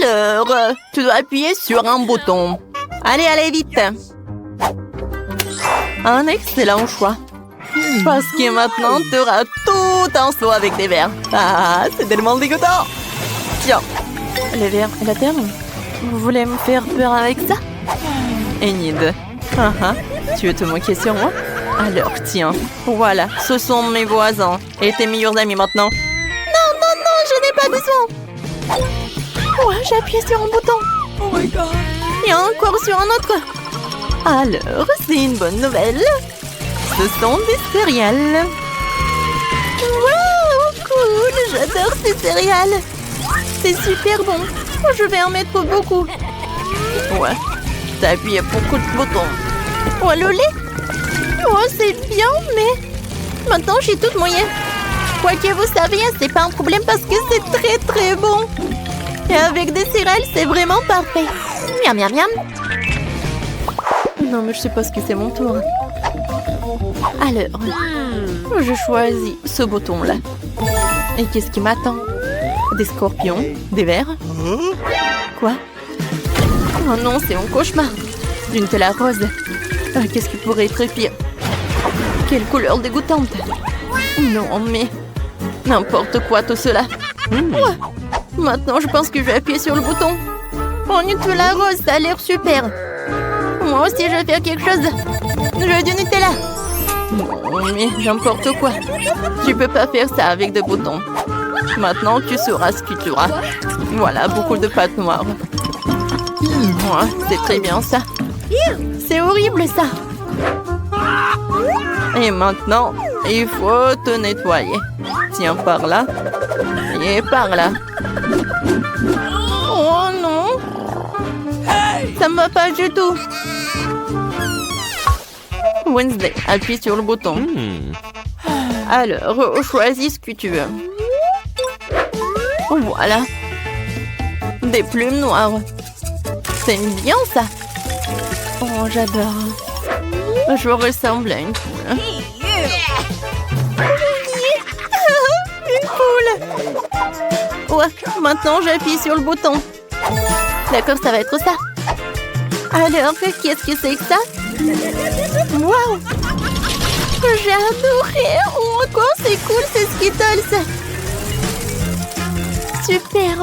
Alors, tu dois appuyer sur un bouton. Allez, allez, vite. Un excellent choix. Parce que maintenant, tu auras tout un seau avec des verres. Ah, c'est tellement dégoûtant. Tiens, les verres et la terre. Vous voulez me faire peur avec ça? Enid. Tu veux te moquer sur moi? Alors, tiens. Voilà, ce sont mes voisins. Et tes meilleurs amis maintenant. Non, non, non, je n'ai pas besoin. Ouais, j'ai appuyé sur un bouton. Oh my god. Et encore sur un autre. Alors, c'est une bonne nouvelle. Ce sont des céréales. Wow, cool. J'adore ces céréales. C'est super bon. Je vais en mettre beaucoup. Ouais, t'as appuyé beaucoup de boutons. Oh, le lait. Oh, c'est bien, mais maintenant, j'ai toute mouillée. Quoi que vous saviez, c'est pas un problème parce que c'est très, très bon. Et avec des céréales, c'est vraiment parfait. Miam, miam, miam. Non, mais je sais pas ce que c'est mon tour. Alors, je choisis ce bouton-là. Et qu'est-ce qui m'attend? Des scorpions? Des vers? Quoi? Oh non, c'est mon cauchemar. D'une telle rose. Qu'est-ce qui pourrait être pire? Quelle couleur dégoûtante. Non, mais n'importe quoi tout cela. Ouais. Maintenant, je pense que je vais appuyer sur le bouton. Oh, Nutella rose, ça a l'air super. Moi aussi, je vais faire quelque chose. Je veux du Nutella. Non, mais n'importe quoi. Tu peux pas faire ça avec des boutons. Maintenant, tu sauras ce que tu auras. Voilà, beaucoup de pâte noire. Ouais, c'est très bien ça. C'est horrible ça. Et maintenant, il faut te nettoyer. Tiens, par là. Et par là. Oh non. Ça me va pas du tout. Wednesday, appuie sur le bouton. Alors, choisis ce que tu veux. Voilà. Des plumes noires. C'est bien ça. Oh, j'adore. Je ressemble à une poule. Une poule. Ouais, maintenant j'appuie sur le bouton. D'accord, ça va être ça. Alors, qu'est-ce que c'est que ça? Waouh! J'ai adoré! Oh, quoi, c'est cool, c'est Skittles! Super!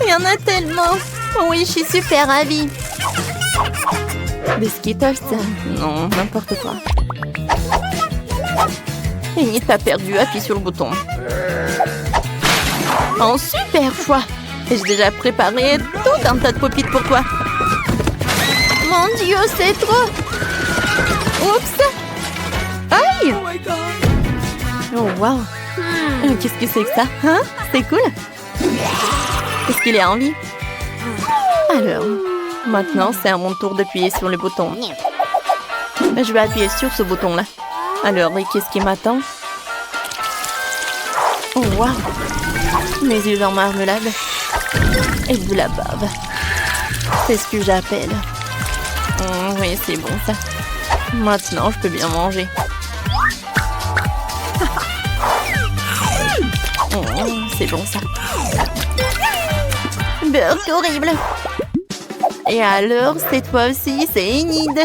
Il y en a tellement! Oui, je suis super ravie! Des Skittles? Non, n'importe quoi. Et t'as perdu, appuie sur le bouton. Un super choix! Et j'ai déjà préparé tout un tas de pop-it pour toi. Mon Dieu, c'est trop! Oups! Aïe! Oh, wow! Qu'est-ce que c'est que ça? Hein? C'est cool! Est-ce qu'il est en vie? Alors, maintenant, c'est à mon tour d'appuyer sur le bouton. Je vais appuyer sur ce bouton-là. Alors, et qu'est-ce qui m'attend? Oh, wow! Mes yeux en marmelade. Et de la bave. C'est ce que j'appelle. Oui, c'est bon ça. Maintenant, je peux bien manger. C'est bon ça. Burk horrible. Et alors, c'est toi aussi, c'est Enid.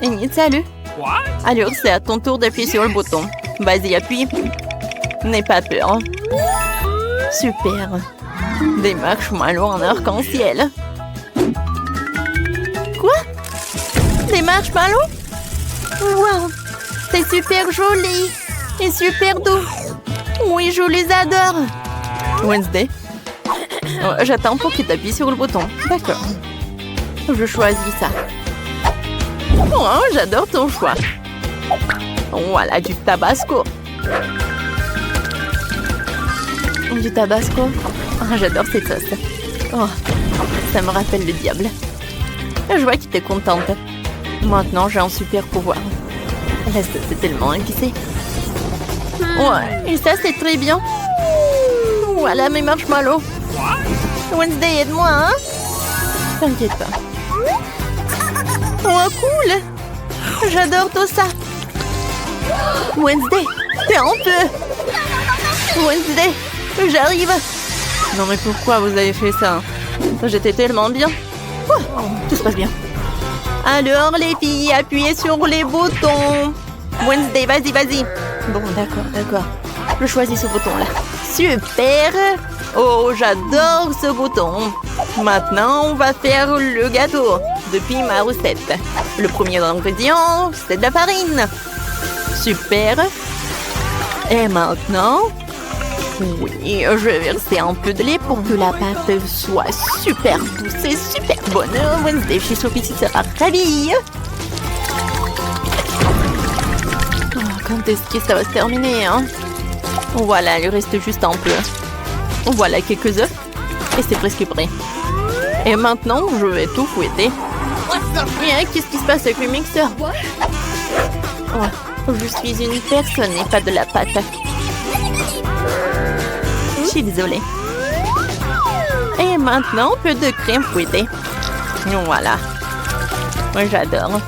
Enid, salut. Alors, c'est à ton tour d'appuyer sur le bouton. Vas-y, appuie. N'aie pas peur. Super. Des marshmallows en arc-en-ciel. Quoi? Des marshmallows? Wow! C'est super joli et super doux. Oui, je les adore. Wednesday? J'attends pour que tu appuies sur le bouton. D'accord. Je choisis ça. Oh, j'adore ton choix. Voilà, du tabasco. Du tabasco? Oh, j'adore cette sauce. Oh, ça me rappelle le diable. Je vois que t'es contente. Maintenant, j'ai un super pouvoir. La sauce est tellement épicée. Ouais, et ça, c'est très bien. Voilà mes marshmallows. Wednesday, aide-moi, hein? T'inquiète pas. Oh, cool! J'adore tout ça. Wednesday, t'es en feu. Wednesday, j'arrive. Non mais pourquoi vous avez fait ça? J'étais tellement bien. Oh, tout se passe bien. Alors les filles, appuyez sur les boutons. Wednesday, vas-y, vas-y. Bon, d'accord. Je choisis ce bouton-là. Super. Oh, j'adore ce bouton. Maintenant, on va faire le gâteau depuis ma recette. Le premier ingrédient, c'est de la farine. Super. Et maintenant, oui, je vais verser un peu de lait pour que la pâte soit super douce et super bonne. Wednesday chez Sophie sera ravie. Oh, quand est-ce que ça va se terminer, hein? Voilà, il reste juste un peu. Voilà quelques œufs et c'est presque prêt. Et maintenant, je vais tout fouetter. Qu'est-ce qui se passe avec le mixeur? Oh, je suis une personne et pas de la pâte. Je suis désolée. Et maintenant, un peu de crème fouettée. Voilà. Moi, j'adore.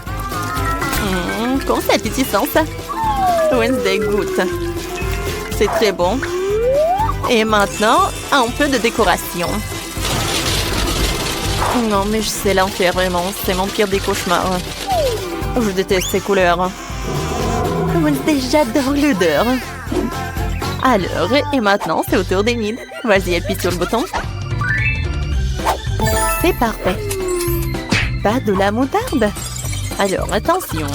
Comment ça appétissant, ça? Wednesday goûte. C'est très bon. Et maintenant, un peu de décoration. Non, mais c'est l'enfer, vraiment. C'est mon pire des cauchemars. Je déteste ces couleurs. Wednesday, j'adore l'odeur. Alors, et maintenant, c'est au tour d'Émile. Vas-y, appuie sur le bouton. C'est parfait. Pas de la moutarde. Alors, attention.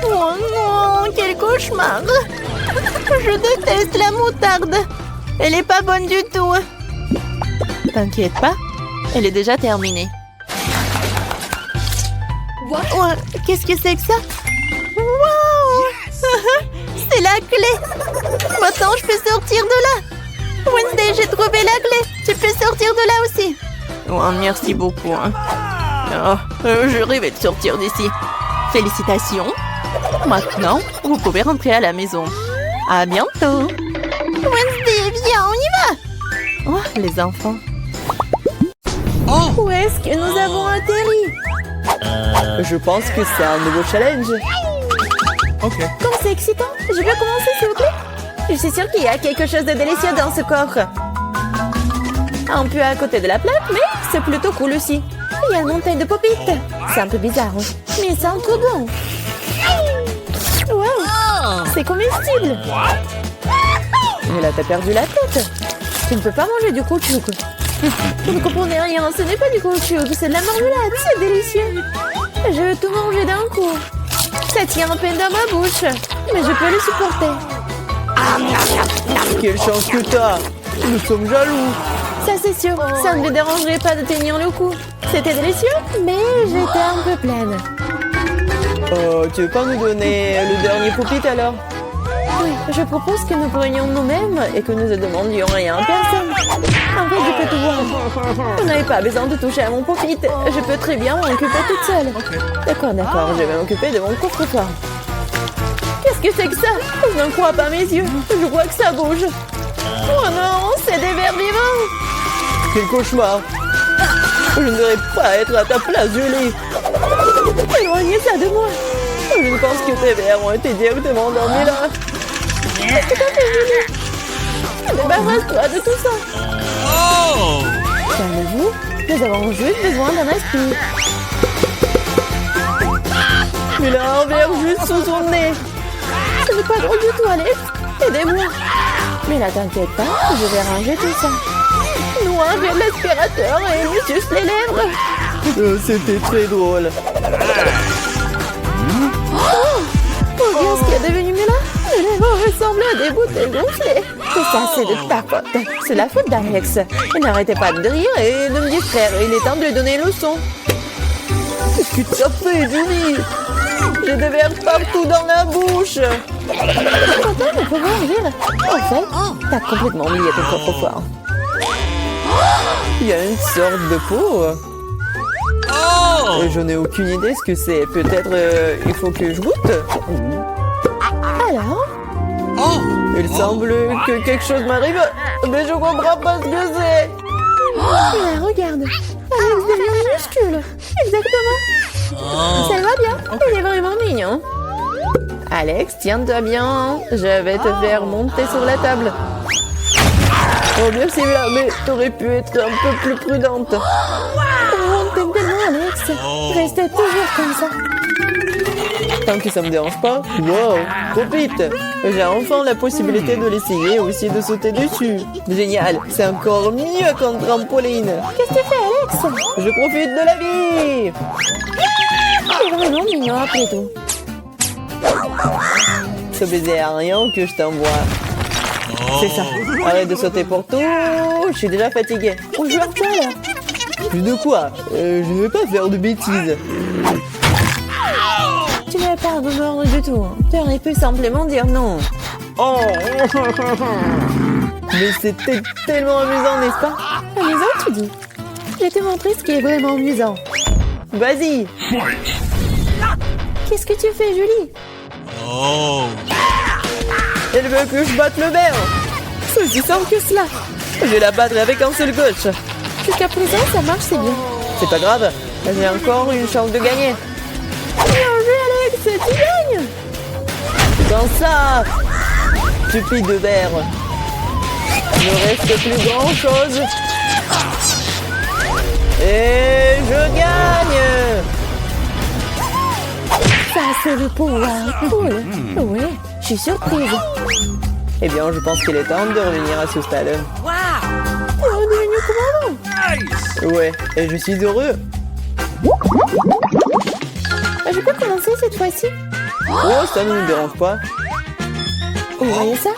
Oh non, quel cauchemar. Je déteste la moutarde. Elle est pas bonne du tout. T'inquiète pas, elle est déjà terminée. Oh, qu'est-ce que c'est que ça? Wow. C'est la clé. Maintenant, je peux sortir de là. Wednesday, j'ai trouvé la clé. Tu peux sortir de là aussi. Oh, merci beaucoup. Je rêvais de sortir d'ici. Félicitations. Maintenant, vous pouvez rentrer à la maison. À bientôt. Wednesday, viens, on y va. Oh, les enfants. Où est-ce que nous avons atterri? Je pense que c'est un nouveau challenge. Ok. Comme c'est excitant. Je peux commencer, s'il vous plaît? Je suis sûre qu'il y a quelque chose de délicieux dans ce coffre. Un peu à côté de la plaque, mais c'est plutôt cool aussi. Il y a une montagne de pop-it. C'est un peu bizarre, mais ça sent trop bon. Wow, c'est comestible. Mais là, t'as perdu la tête. Tu ne peux pas manger du caoutchouc. Vous ne comprenez rien, ce n'est pas du caoutchouc, c'est de la marmelade, c'est délicieux. Je veux tout manger d'un coup. Ça tient à peine dans ma bouche, mais je peux le supporter. Quelle chance que t'as. Nous sommes jaloux. Ça c'est sûr, ça ne me dérangerait pas de tenir le coup. C'était délicieux, mais j'étais un peu pleine. Tu veux pas nous donner le dernier pop-it alors? Oui, je propose que nous prenions nous-mêmes et que nous ne demandions rien à personne. En fait, je peux tout voir. Vous n'avez pas besoin de toucher à mon pop-it. Je peux très bien m'en occuper toute seule. D'accord, je vais m'occuper de mon coffre-fort. Qu'est-ce que c'est que ça? Je n'en crois pas mes yeux. Je vois que ça bouge. Oh non, c'est des vers vivants. Quel cauchemar. Je ne devrais pas être à ta place, Julie. Éloignez ça de moi. Je ne pense que tes vers ont été directement endormis là. Qu'est-ce que t'as fait, Julie? Débarrasse-toi de tout ça. Calmez-vous, nous avons juste besoin d'un aspire. Il a un verre juste sous son nez. Ce n'est pas drôle du tout, Alex. Aidez-moi. Mais là, t'inquiète pas, je vais ranger tout ça. Nous enlevons l'aspirateur et lui suce les lèvres. C'était très drôle. Regarde ce qui est devenu là. Les lèvres ressemblent à des bouteilles gonflées. Tout ça, c'est de ta faute. C'est la faute d'Alex. Il n'arrêtait pas de rire et de me distraire. Il est temps de lui donner une leçon. Qu'est-ce que t'as fait, Julie? J'ai des vers partout dans la bouche. Attends, mais faut voir rire. En fait, t'as complètement oublié ton coffre-fort. Il y a une sorte de peau. Je n'ai aucune idée ce que c'est. Peut-être il faut que je goûte. Alors? Il semble que quelque chose m'arrive, mais je comprends pas ce que c'est. Là, regarde. Alex devient minuscule. Exactement. Ça va bien. Il est vraiment mignon. Alex, tiens-toi bien. Je vais te faire monter sur la table. Oh, merci, Mila, mais t'aurais pu être un peu plus prudente. Oh, t'aimes tellement, Alex. Reste toujours comme ça. Tant que ça me dérange pas. Wow, profite. J'ai enfin la possibilité de l'essayer et aussi de sauter dessus. Génial, c'est encore mieux qu'un trampoline. Qu'est-ce que tu fais, Alex? Je profite de la vie. C'est vraiment mignon après tout. Ce baiser aérien que je t'envoie. C'est ça. Arrête de sauter pour tout. Je suis déjà fatiguée. On joue à quoi, là? De quoi? Je ne vais pas faire de bêtises. Tu n'avais pas à me mordre du tout. Tu aurais pu simplement dire non. Oh. Mais c'était tellement amusant, n'est-ce pas? Amusant, tu dis? Je vais te montrer ce qui est vraiment amusant. Vas-y. Qu'est-ce que tu fais, Julie? Elle veut que je batte le verre. C'est aussi simple que cela. Je vais la battre avec un seul gauche. Jusqu'à présent, ça marche, c'est bien. C'est pas grave. J'ai encore une chance de gagner. Bien joué, Alex, tu gagnes. Dans ça, stupide de verre. Il ne reste plus grand chose. Et je gagne. Ça, c'est le pouvoir. Cool. Oui, je suis surprise. Eh bien, je pense qu'il est temps de revenir à ce stade. On est devenu commandant. Ouais, et je suis heureux. Je peux commencer cette fois-ci? Oh, ça ne nous dérange pas. Vous voyez ça?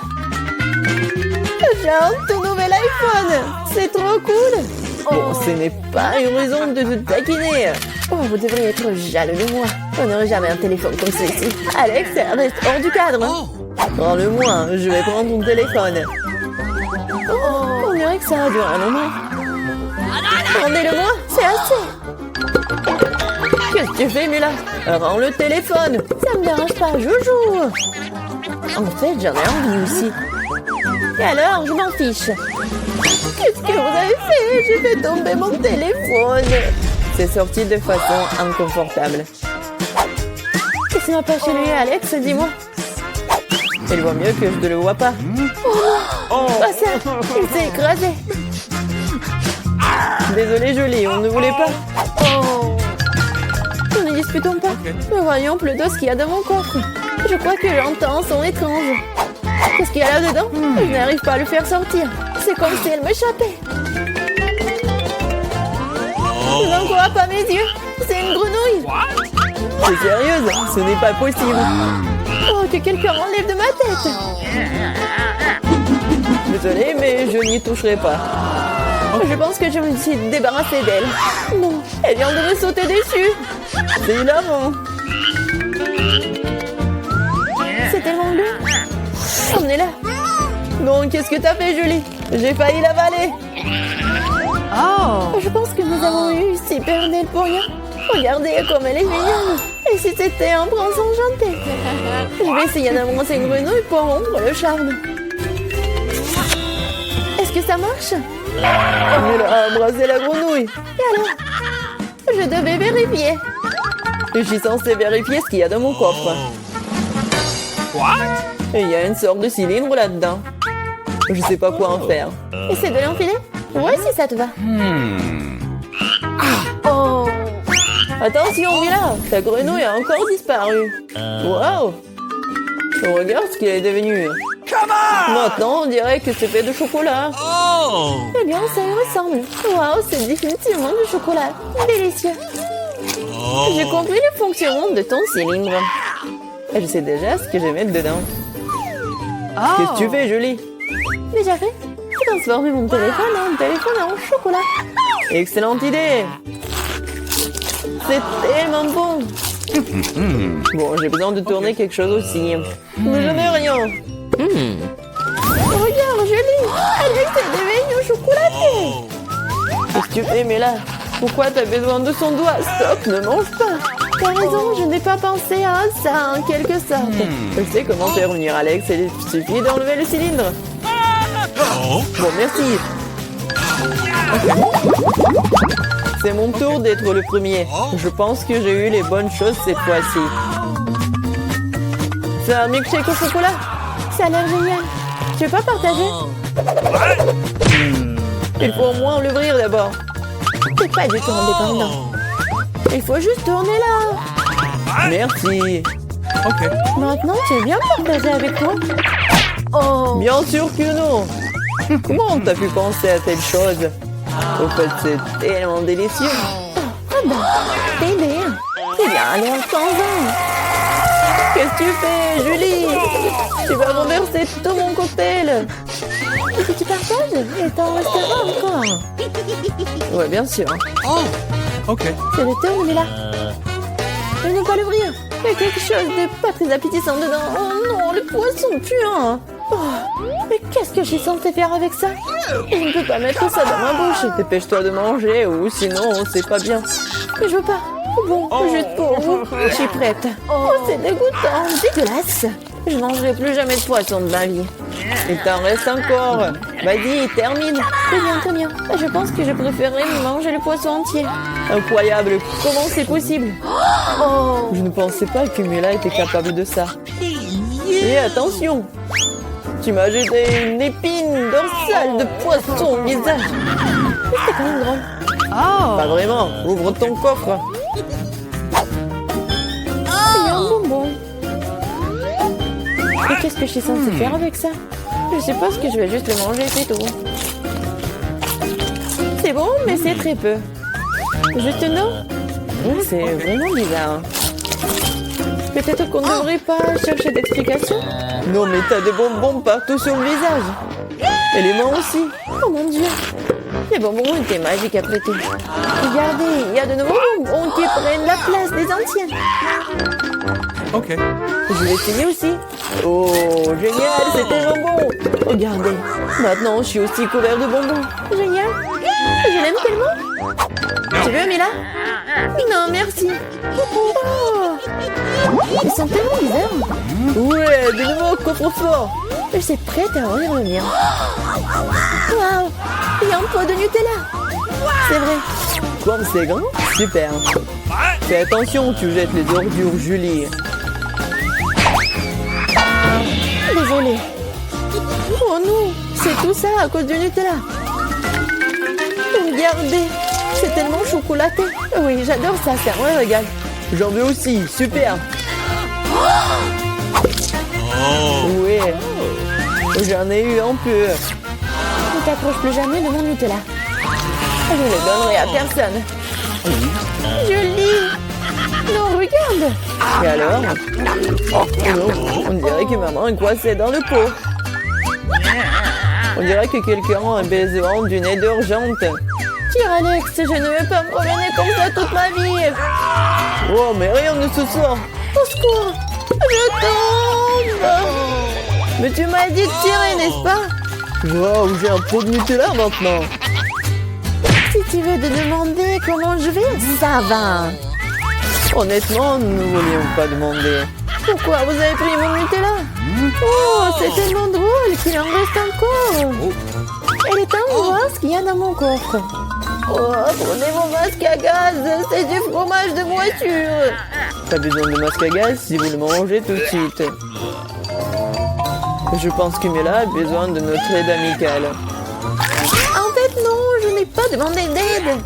J'ai un tout nouvel iPhone. C'est trop cool. Bon, ce n'est pas une raison de te taquiner. Oh, vous devriez être jaloux de moi. On n'aurait jamais un téléphone comme celui-ci. Alex, reste hors du cadre. Prends-le-moi, je vais prendre ton téléphone. Oh, on dirait que ça a duré un moment. Rendez-le-moi. C'est assez. Qu'est-ce que tu fais, Mila? Rends le téléphone. Ça me dérange pas, je joue. En fait, j'en ai envie aussi. Et alors, je m'en fiche. Qu'est-ce que vous avez fait? J'ai fait tomber mon téléphone. C'est sorti de façon inconfortable. Qu'est-ce qui m'a pas chez lui, Alex? Dis-moi. Il vaut mieux que je ne le vois pas. Oh, pas ça. Il s'est écrasé. Désolé, Jolie, on ne voulait pas. Oh. Ne disputons pas. Mais voyons plutôt ce qu'il y a dans mon coffre. Je crois que j'entends un son étrange. Qu'est-ce qu'il y a là-dedans? Je n'arrive pas à le faire sortir. C'est comme si elle m'échappait. Je n'en crois pas mes yeux. C'est une grenouille. T'es sérieuse? Ce n'est pas possible. Oh, que quelqu'un m'enlève de ma tête. Désolé, mais je n'y toucherai pas. Je pense que je me suis débarrassée d'elle. Non, elle vient de me sauter dessus. C'est hilarant. C'est tellement bleu. Emmenez-la. Non, qu'est-ce que t'as fait, Julie? J'ai failli l'avaler. Je pense que nous avons eu super d'elle pour rien. Regardez comme elle est mignonne. Et si c'était un prince enchanté? Je vais essayer d'embrasser une grenouille pour rompre le charme. Est-ce que ça marche? Elle a embrassé la grenouille. Et alors? Je devais vérifier. Je suis censée vérifier ce qu'il y a dans mon coffre. Et il y a une sorte de cylindre là-dedans. Je sais pas quoi en faire. Essaie de l'enfiler? Ouais, si ça te va. Oh! Attention, Mila, ta grenouille a encore disparu. Wow! Regarde ce qu'elle est devenue. Maintenant, on dirait que c'est fait de chocolat. Eh bien, ça y ressemble. Waouh, c'est définitivement du chocolat. Délicieux. J'ai compris le fonctionnement de ton cylindre. Et je sais déjà ce que je vais mettre dedans. Qu'est-ce que tu fais, Julie? Déjà fait? J'ai transformé mon téléphone en chocolat. Excellente idée! C'est tellement bon! Bon, j'ai besoin de tourner quelque chose aussi. Mais je n'ai rien. Regarde, Julie! Alex est devenu chocolaté! Qu'est-ce que tu fais, Mila? Pourquoi t'as besoin de son doigt? Stop, ne mange pas! T'as raison, je n'ai pas pensé à ça en quelque sorte. Je sais comment faire revenir Alex, il suffit d'enlever le cylindre. Bon, merci. C'est mon tour d'être le premier. Je pense que j'ai eu les bonnes choses cette fois-ci. C'est un milkshake au chocolat. Ça a l'air génial. Tu veux pas partager? Il faut au moins l'ouvrir d'abord. C'est pas du tout indépendant. Il faut juste tourner là. Merci. Okay. Maintenant, tu veux bien partager avec moi? Oh, Bien sûr que non. Comment t'as pu penser à telle chose? Au fait, c'est tellement délicieux. bébé. Il a un air sans âme. Qu'est-ce que tu fais, Julie? Tu vas renverser tout mon cocktail. Est-ce que tu partages? Il t'en restera encore. Ouais, bien sûr. Oh, okay. C'est le tour, il est là. Je ne peux pas l'ouvrir. Il y a quelque chose de pas très appétissant dedans. Oh non, le poisson puant. Oh, mais qu'est-ce que je suis censée faire avec ça? Je ne peux pas mettre ça dans ma bouche. Dépêche-toi de manger ou sinon, c'est pas bien. Mais je veux pas. Bon, juste pour vous. Je suis prête. Oh, c'est dégoûtant. Dégueulasse. Je ne mangerai plus jamais de poisson de ma vie. Il t'en reste encore. Vas-y, termine. Très bien, très bien. Je pense que je préférerais manger le poisson entier. Incroyable. Comment c'est possible? Oh, Je ne pensais pas que Mila était capable de ça. Et attention, tu m'as jeté une épine dorsale de poisson au visage. c'est quand même drôle. Pas vraiment. Ouvre ton coffre. Il y a un bonbon. Et qu'est-ce que je suis censée faire avec ça? Je suppose que je vais juste le manger, c'est tout. C'est bon, mais c'est très peu. Juste une eau? C'est vraiment bizarre. Peut-être qu'on ne devrait pas chercher d'explications? Non, mais t'as des bonbons partout sur le visage. Et les mains aussi. Oh mon Dieu! Les bonbons étaient magiques après tout. Regardez, il y a de nouveaux bonbons qui prennent la place des anciens. Okay. Je vais essayer aussi. Oh, génial, c'est tellement bon. Regardez, maintenant je suis aussi couvert de bonbons. Génial! Je l'aime tellement! Tu veux, Mila? Non, merci. Oh, ils sont tellement bizarres. Ouais, de nouveau coffre-fort. Je suis prête à en y revenir. Waouh! Il y a un pot de Nutella. C'est vrai. Comme c'est grand, super. Fais attention, tu jettes les ordures, Julie. Désolée. Oh non, c'est tout ça à cause du Nutella. Regardez, c'est tellement chocolaté. Oui, j'adore ça, c'est un vrai régal. J'en veux aussi, super. Ouais, j'en ai eu un peu. Ne t'approche plus jamais de mon Nutella. Je ne le donnerai à personne. Julie! Non, regarde! Et alors? Oh non, on dirait que maman est coincée dans le pot. On dirait que quelqu'un a besoin d'une aide urgente. Tire, Alex, je ne veux pas me promener comme ça toute ma vie. Oh, mais rien ne se sort. Au secours! Je tombe! Mais tu m'as dit de tirer, n'est-ce pas? Wow, j'ai un pot de Nutella maintenant. Si tu veux te demander comment je vais, ça va. Honnêtement, nous ne voulions pas demander. Pourquoi vous avez pris mon Nutella? Oh, c'est tellement drôle qu'il en reste encore. Elle est temps de voir ce qu'il y a dans mon coffre. Oh, prenez mon masque à gaz, c'est du fromage de voiture. Pas besoin de masque à gaz si vous le mangez tout de suite. Je pense que Mila a besoin de notre aide amicale. En fait, non, je n'ai pas demandé d'aide.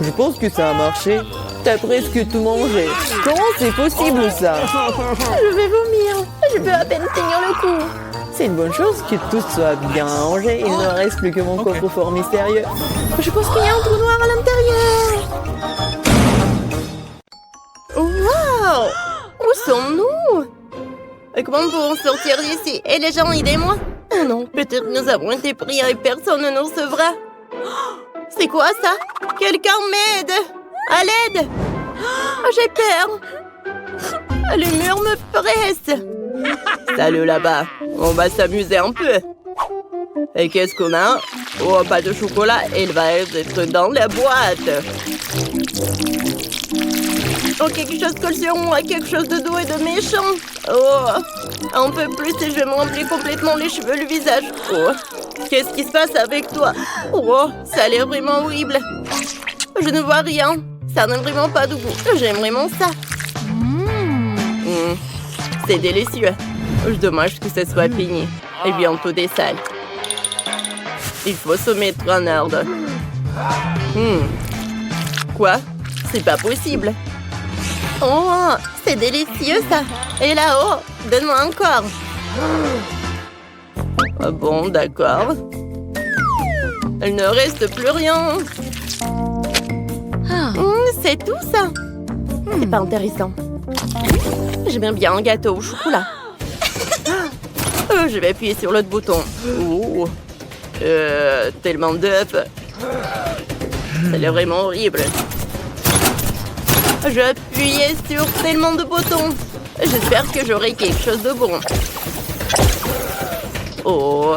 Je pense que ça a marché. T'as presque tout mangé. Comment c'est possible ça? Je vais vomir. Je peux à peine tenir le coup. C'est une bonne chose que tout soit bien rangé. Il ne reste plus que mon coffre-fort mystérieux. Je pense qu'il y a un trou noir à l'intérieur. Wow! Où sommes-nous? Comment pouvons sortir d'ici? Et les gens, aidez-moi. Oh non, peut-être nous avons été pris et personne ne nous recevra. C'est quoi ça? Quelqu'un m'aide! À l'aide! Oh, j'ai peur! Le mur me presse! Salut là-bas. On va s'amuser un peu. Et qu'est-ce qu'on a? Oh, pas de chocolat. Il va être dans la boîte. Oh, quelque chose colle sur moi, quelque chose de doux et de méchant. Oh, un peu plus et je vais me remplir complètement les cheveux, le visage. Oh, qu'est-ce qui se passe avec toi? Oh, ça a l'air vraiment horrible. Je ne vois rien. Ça n'a vraiment pas de goût. J'aime vraiment ça. C'est délicieux. Dommage que ce soit fini. Et bientôt des salles. Il faut se mettre en ordre. Quoi? C'est pas possible. Oh, c'est délicieux ça. Et là-haut, donne-moi encore. Ah bon, d'accord. Il ne reste plus rien. C'est tout ça. C'est pas intéressant. J'aime bien un gâteau au chocolat. Je vais appuyer sur l'autre bouton. Oh. Tellement d'œufs. Ça a l'air vraiment horrible. J'ai appuyé sur tellement de boutons. J'espère que j'aurai quelque chose de bon. Oh.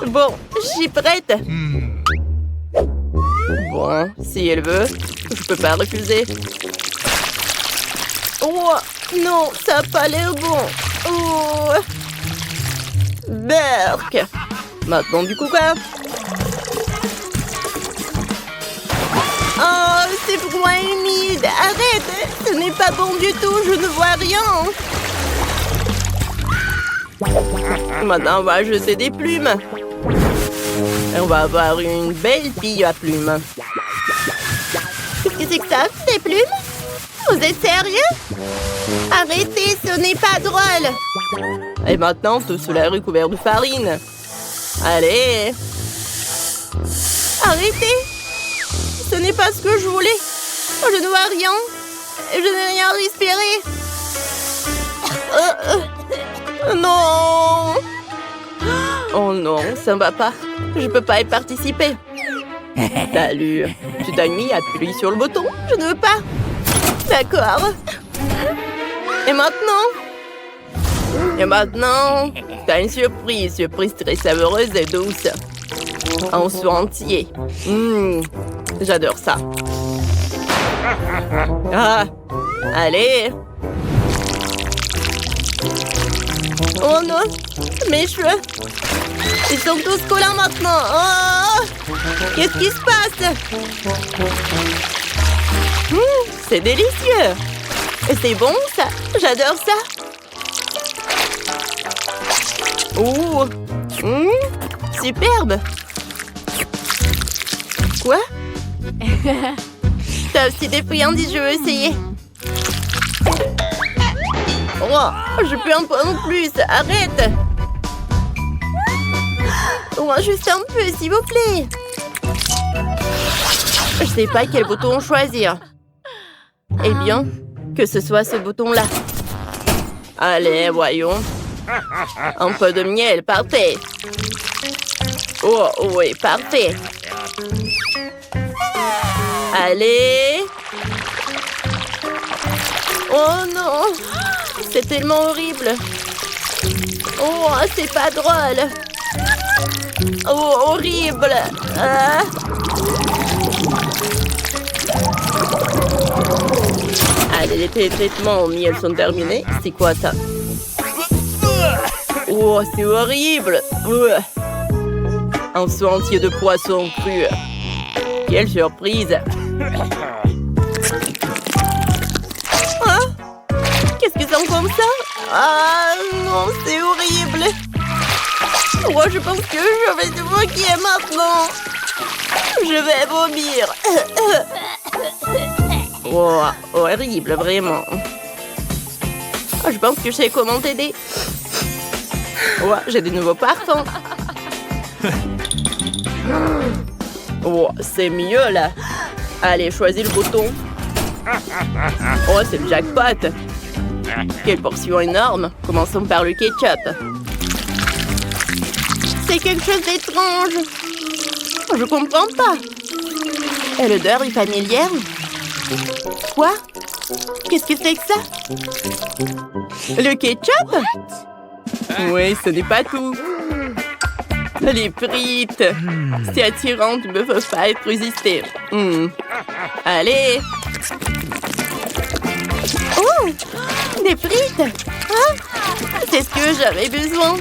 Bon, je suis prête. Bon, si elle veut, je peux pas refuser. Oh, non, ça a pas l'air bon. Oh. Berk. Maintenant, du coup, quoi? Oh, c'est froid et humide. Arrête, ce n'est pas bon du tout, je ne vois rien. Maintenant, on va jeter des plumes. Et on va avoir une belle pile à plumes. Qu'est-ce que c'est que ça, des plumes? Vous êtes sérieux? Arrêtez, ce n'est pas drôle. Et maintenant, tout cela est recouvert de farine. Allez. Arrêtez. Ce n'est pas ce que je voulais. Je ne vois rien. Je n'ai rien respiré. Non. Oh non, ça ne va pas. Je peux pas y participer. Salut. Tu t'as mis à appuyer sur le bouton? Je ne veux pas. D'accord. Et maintenant? T'as une surprise. Surprise très savoureuse et douce. En soi entier. J'adore ça. Ah, allez. Oh non, mes cheveux. Ils sont tous collants maintenant. Oh, qu'est-ce qui se passe? C'est délicieux. Et c'est bon ça. J'adore ça. Oh, superbe. Quoi? T'as aussi des friandises, je veux essayer. Oh, je peux un peu en plus, arrête. Oh, juste un peu, s'il vous plaît. Je sais pas quel bouton choisir. Eh bien, que ce soit ce bouton-là. Allez, voyons. Un peu de miel, parfait. Oh, oui, parfait. Allez. Oh non. C'est tellement horrible. Oh, c'est pas drôle. Oh, horrible. Allez, les traitements au miel sont terminés. C'est quoi ça? Oh, c'est horrible. Un seau entier de poisson cru. Quelle surprise. Qu'est-ce que c'est comme ça? Ah non, c'est horrible. Oh, je pense que je vais te moquer maintenant. Je vais vomir. Oh, horrible, vraiment. Oh, je pense que je sais comment t'aider. Oh, j'ai de nouveaux parfums. Oh, c'est mieux là. Allez, choisis le bouton. Oh, c'est le jackpot. Quelle portion énorme. Commençons par le ketchup. C'est quelque chose d'étrange. Je comprends pas. Et l'odeur est familière. Quoi? Qu'est-ce que c'est que ça? Le ketchup? Oui, ce n'est pas tout. Les frites. C'est attirant, tu ne peux pas être résisté. Allez. Oh, des frites. Hein? C'est ce que j'avais besoin.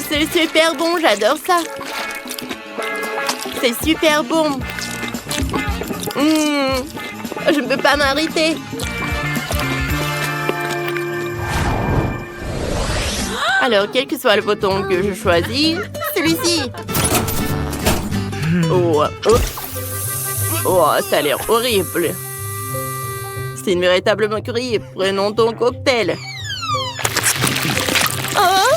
C'est super bon, j'adore ça. C'est super bon. Je ne peux pas m'arrêter. Alors, quel que soit le bouton que je choisis, celui-ci. Oh, oh. Oh, ça a l'air horrible. C'est une véritable moquerie. Prenons ton cocktail. Oh!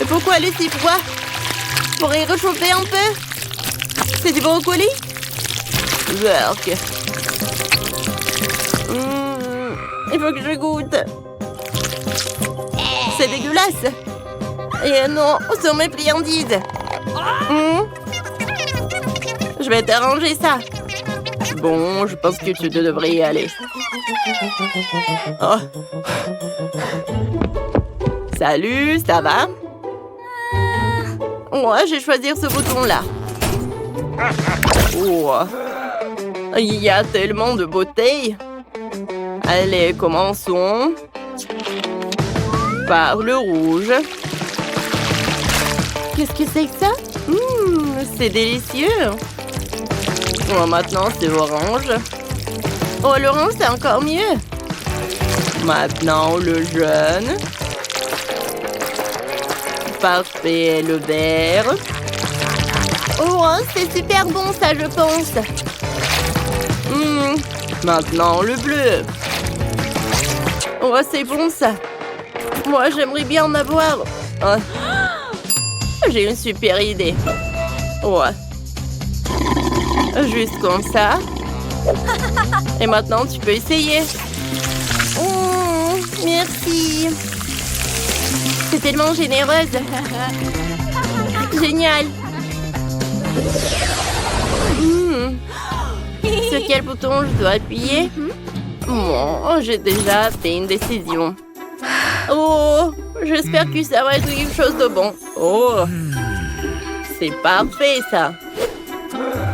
Et pourquoi le si froid? Pour y réchauffer un peu? C'est du brocoli? Werk. Il faut que je goûte. C'est dégueulasse. Et non, sur mes friandises. Je vais t'arranger ça. Bon, je pense que tu devrais y aller. Oh. Salut, ça va? Moi, je vais choisir ce bouton-là. Oh. Il y a tellement de beauté. Allez, commençons. Par le rouge. Qu'est-ce que c'est que ça? C'est délicieux. Oh, maintenant, c'est orange. Oh, l'orange, c'est encore mieux. Maintenant, le jaune. Parfait, le vert. Oh, c'est super bon, ça, je pense. Maintenant, le bleu. Oh, c'est bon, ça. Moi, j'aimerais bien en avoir. Oh. J'ai une super idée. Ouais. Juste comme ça. Et maintenant, tu peux essayer. Oh, merci. C'est tellement généreuse. Génial. Sur quel bouton je dois appuyer? Bon, j'ai déjà fait une décision. Oh, j'espère que ça va être quelque chose de bon. Oh, c'est parfait, ça.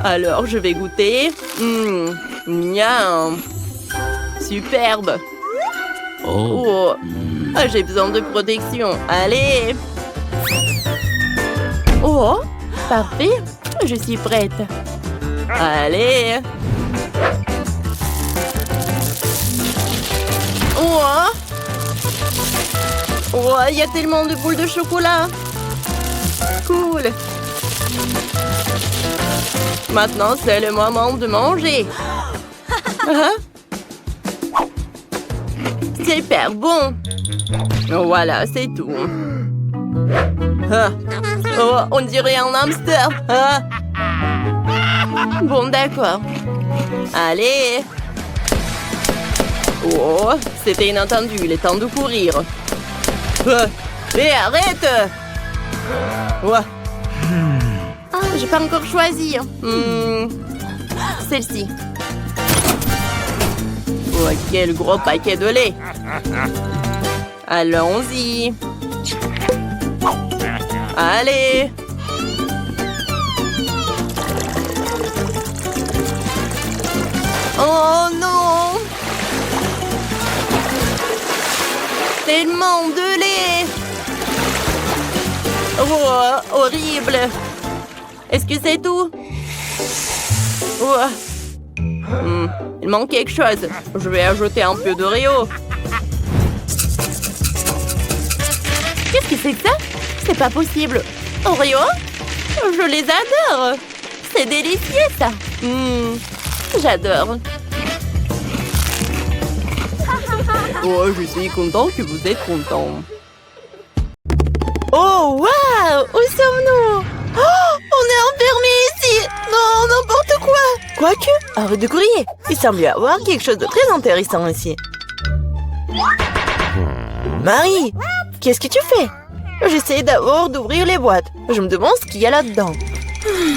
Alors, je vais goûter. Miam. Superbe. Oh, j'ai besoin de protection. Allez. Oh, parfait. Je suis prête. Allez. Oh, il y a tellement de boules de chocolat. Cool. Maintenant, c'est le moment de manger. Super bon. Voilà, c'est tout. Oh, on dirait un hamster. Bon, d'accord. Allez. Oh, c'était inattendu. Il est temps de courir. Et arrête. Ouais. J'ai pas encore choisi. Celle-ci. Oh, quel gros paquet de lait. Allons-y. Allez. Oh non. Tellement de lait. Oh, horrible. Est-ce que c'est tout? Il manque quelque chose. Je vais ajouter un peu d'Oreo. Qu'est-ce que c'est que ça? C'est pas possible. Oreo? Je les adore. C'est délicieux, ça. J'adore. Oh, je suis content que vous êtes content. Oh, waouh! Où sommes-nous? Oh, on est enfermés ici! Non, n'importe quoi! Quoique, arrête de courir! Il semble y avoir quelque chose de très intéressant ici. Marie, qu'est-ce que tu fais? J'essaie d'abord d'ouvrir les boîtes. Je me demande ce qu'il y a là-dedans.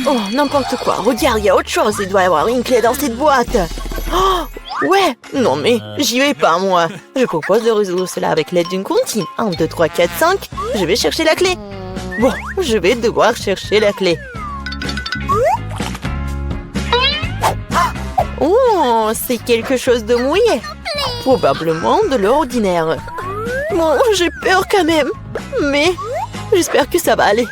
Oh, n'importe quoi. Regarde, il y a autre chose. Il doit y avoir une clé dans cette boîte. Oh, ouais. Non, mais j'y vais pas, moi. Je propose de résoudre cela avec l'aide d'une comptine. 1, 2, 3, 4, 5. Je vais chercher la clé. Bon, je vais devoir chercher la clé. Oh, c'est quelque chose de mouillé. Probablement de l'ordinaire. Bon, j'ai peur quand même. Mais j'espère que ça va aller.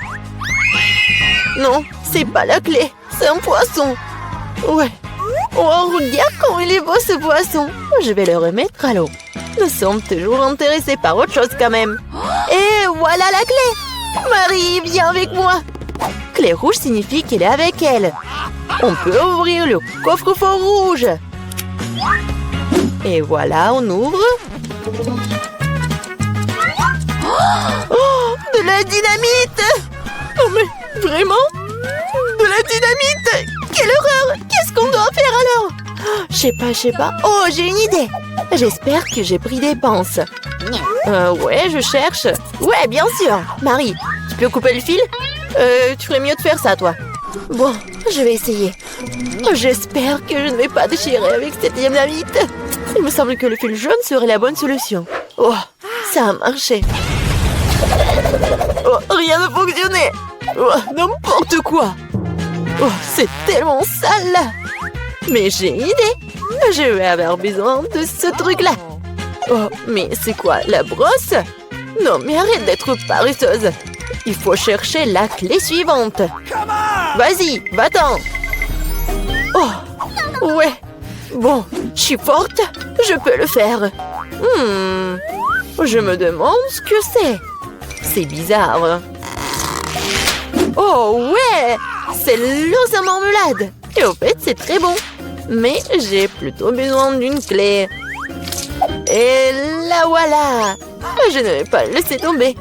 Non, c'est pas la clé. C'est un poisson. Ouais. Oh, regarde comment il est beau ce poisson. Je vais le remettre à l'eau. Nous sommes toujours intéressés par autre chose quand même. Et voilà la clé. Marie, viens avec moi. Clé rouge signifie qu'elle est avec elle. On peut ouvrir le coffre-fort rouge. Et voilà, on ouvre. Oh, de la dynamite! Oh mais vraiment? De la dynamite! Quelle horreur! Qu'est-ce qu'on doit faire alors? Je sais pas. Oh, j'ai une idée! J'espère que j'ai pris des pinces. Ouais, je cherche. Ouais, bien sûr. Marie, tu peux couper le fil? Tu ferais mieux de faire ça, toi. Bon, je vais essayer. J'espère que je ne vais pas déchirer avec cette dynamite. Il me semble que le fil jaune serait la bonne solution. Oh, ça a marché. Oh, rien ne fonctionnait. Oh, n'importe quoi. Oh, c'est tellement sale là. Mais j'ai une idée. Je vais avoir besoin de ce truc-là. Oh, mais c'est quoi, la brosse? Non, mais arrête d'être paresseuse. Il faut chercher la clé suivante. Vas-y, va-t'en. Oh, ouais. Bon, je suis forte. Je peux le faire. Je me demande ce que c'est. C'est bizarre. Oh, ouais. C'est l'os à marmelade. Et au fait, c'est très bon. Mais j'ai plutôt besoin d'une clé. Et la voilà. Je ne vais pas le laisser tomber.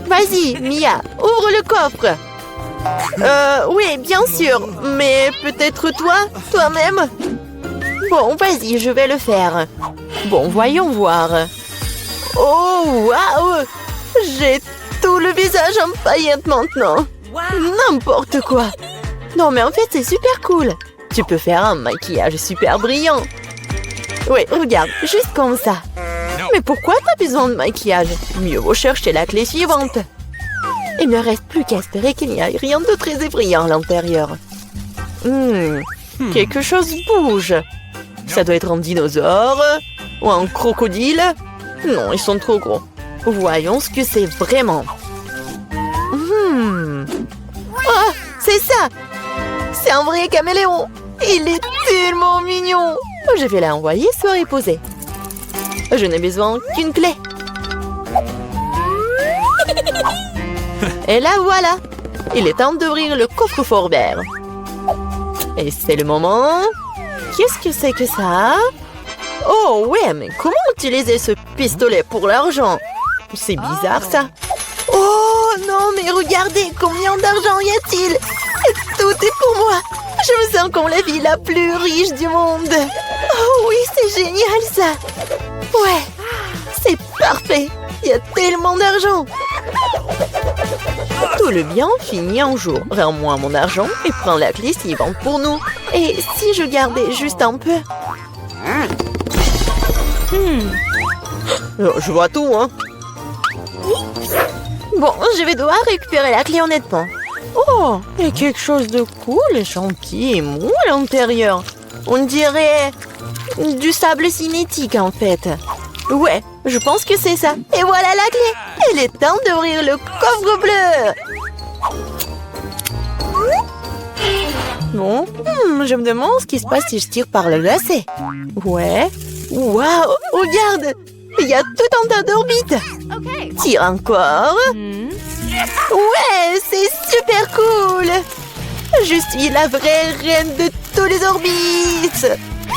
Vas-y, Mia, ouvre le coffre. Oui, bien sûr. Mais peut-être toi-même. Bon, vas-y, je vais le faire. Bon, voyons voir. Oh, waouh! J'ai tout le visage en paillettes maintenant. N'importe quoi. Non, mais en fait, c'est super cool. Tu peux faire un maquillage super brillant. Oui, regarde, juste comme ça. Mais pourquoi t'as besoin de maquillage? Mieux vaut chercher la clé suivante. Il ne reste plus qu'à espérer qu'il n'y ait rien de très effrayant à l'intérieur. Quelque chose bouge. Ça doit être un dinosaure ou un crocodile. Non, ils sont trop gros. Voyons ce que c'est vraiment. Oh, c'est ça. C'est un vrai caméléon. Il est tellement mignon. Je vais l'envoyer se reposer. Je n'ai besoin qu'une clé. Et là, voilà. Il est temps d'ouvrir le coffre-fort vert. Et c'est le moment. Qu'est-ce que c'est que ça? Oh, ouais, mais comment utiliser ce pistolet pour l'argent? C'est bizarre, ça. Oh, non, mais regardez, combien d'argent y a-t-il? Tout est pour moi. Je me sens comme la vie la plus riche du monde. Oh oui, c'est génial, ça. Ouais, c'est parfait. Il y a tellement d'argent. Tout le bien finit un jour. Rends-moi mon argent et prends la clé suivante pour nous. Et si je gardais juste un peu? Je vois tout, hein. Bon, je vais devoir récupérer la clé honnêtement. Oh, il y a quelque chose de cool et gentil et mou à l'intérieur. On dirait du sable cinétique en fait. Ouais, je pense que c'est ça. Et voilà la clé. Il est temps d'ouvrir le coffre bleu. Bon, je me demande ce qui se passe si je tire par le lacet. Ouais. Waouh, regarde. Il y a tout un tas d'orbites. Tire encore. Ouais, c'est super cool. Je suis la vraie reine de tous les orbites.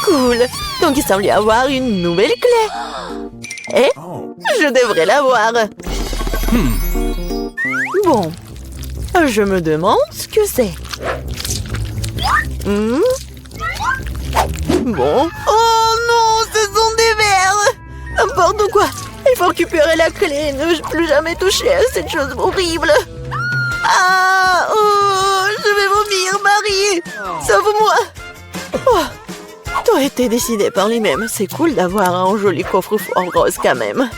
Cool. Donc il semble y avoir une nouvelle clé. Et je devrais l'avoir. Bon. Je me demande ce que c'est. Bon. Oh non, ce sont des vers. N'importe quoi. Il faut récupérer la clé et ne plus jamais toucher à cette chose horrible. Ah, oh, je vais vomir, Marie. Sauve-moi. Oh, tout a été décidé par lui-même. C'est cool d'avoir un joli coffre-fort rose quand même.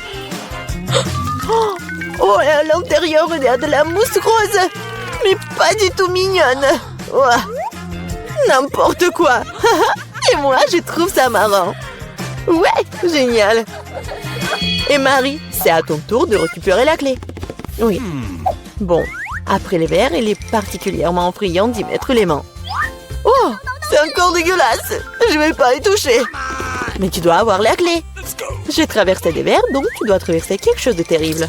Oh, et à l'intérieur, il y a de la mousse rose. Mais pas du tout mignonne. Oh, n'importe quoi. Et moi, je trouve ça marrant. Ouais, génial. Et Marie, c'est à ton tour de récupérer la clé. Oui. Bon, après les verres, il est particulièrement friand d'y mettre les mains. Oh, c'est encore dégueulasse. Je vais pas y toucher. Mais tu dois avoir la clé. J'ai traversé des verres, donc tu dois traverser quelque chose de terrible.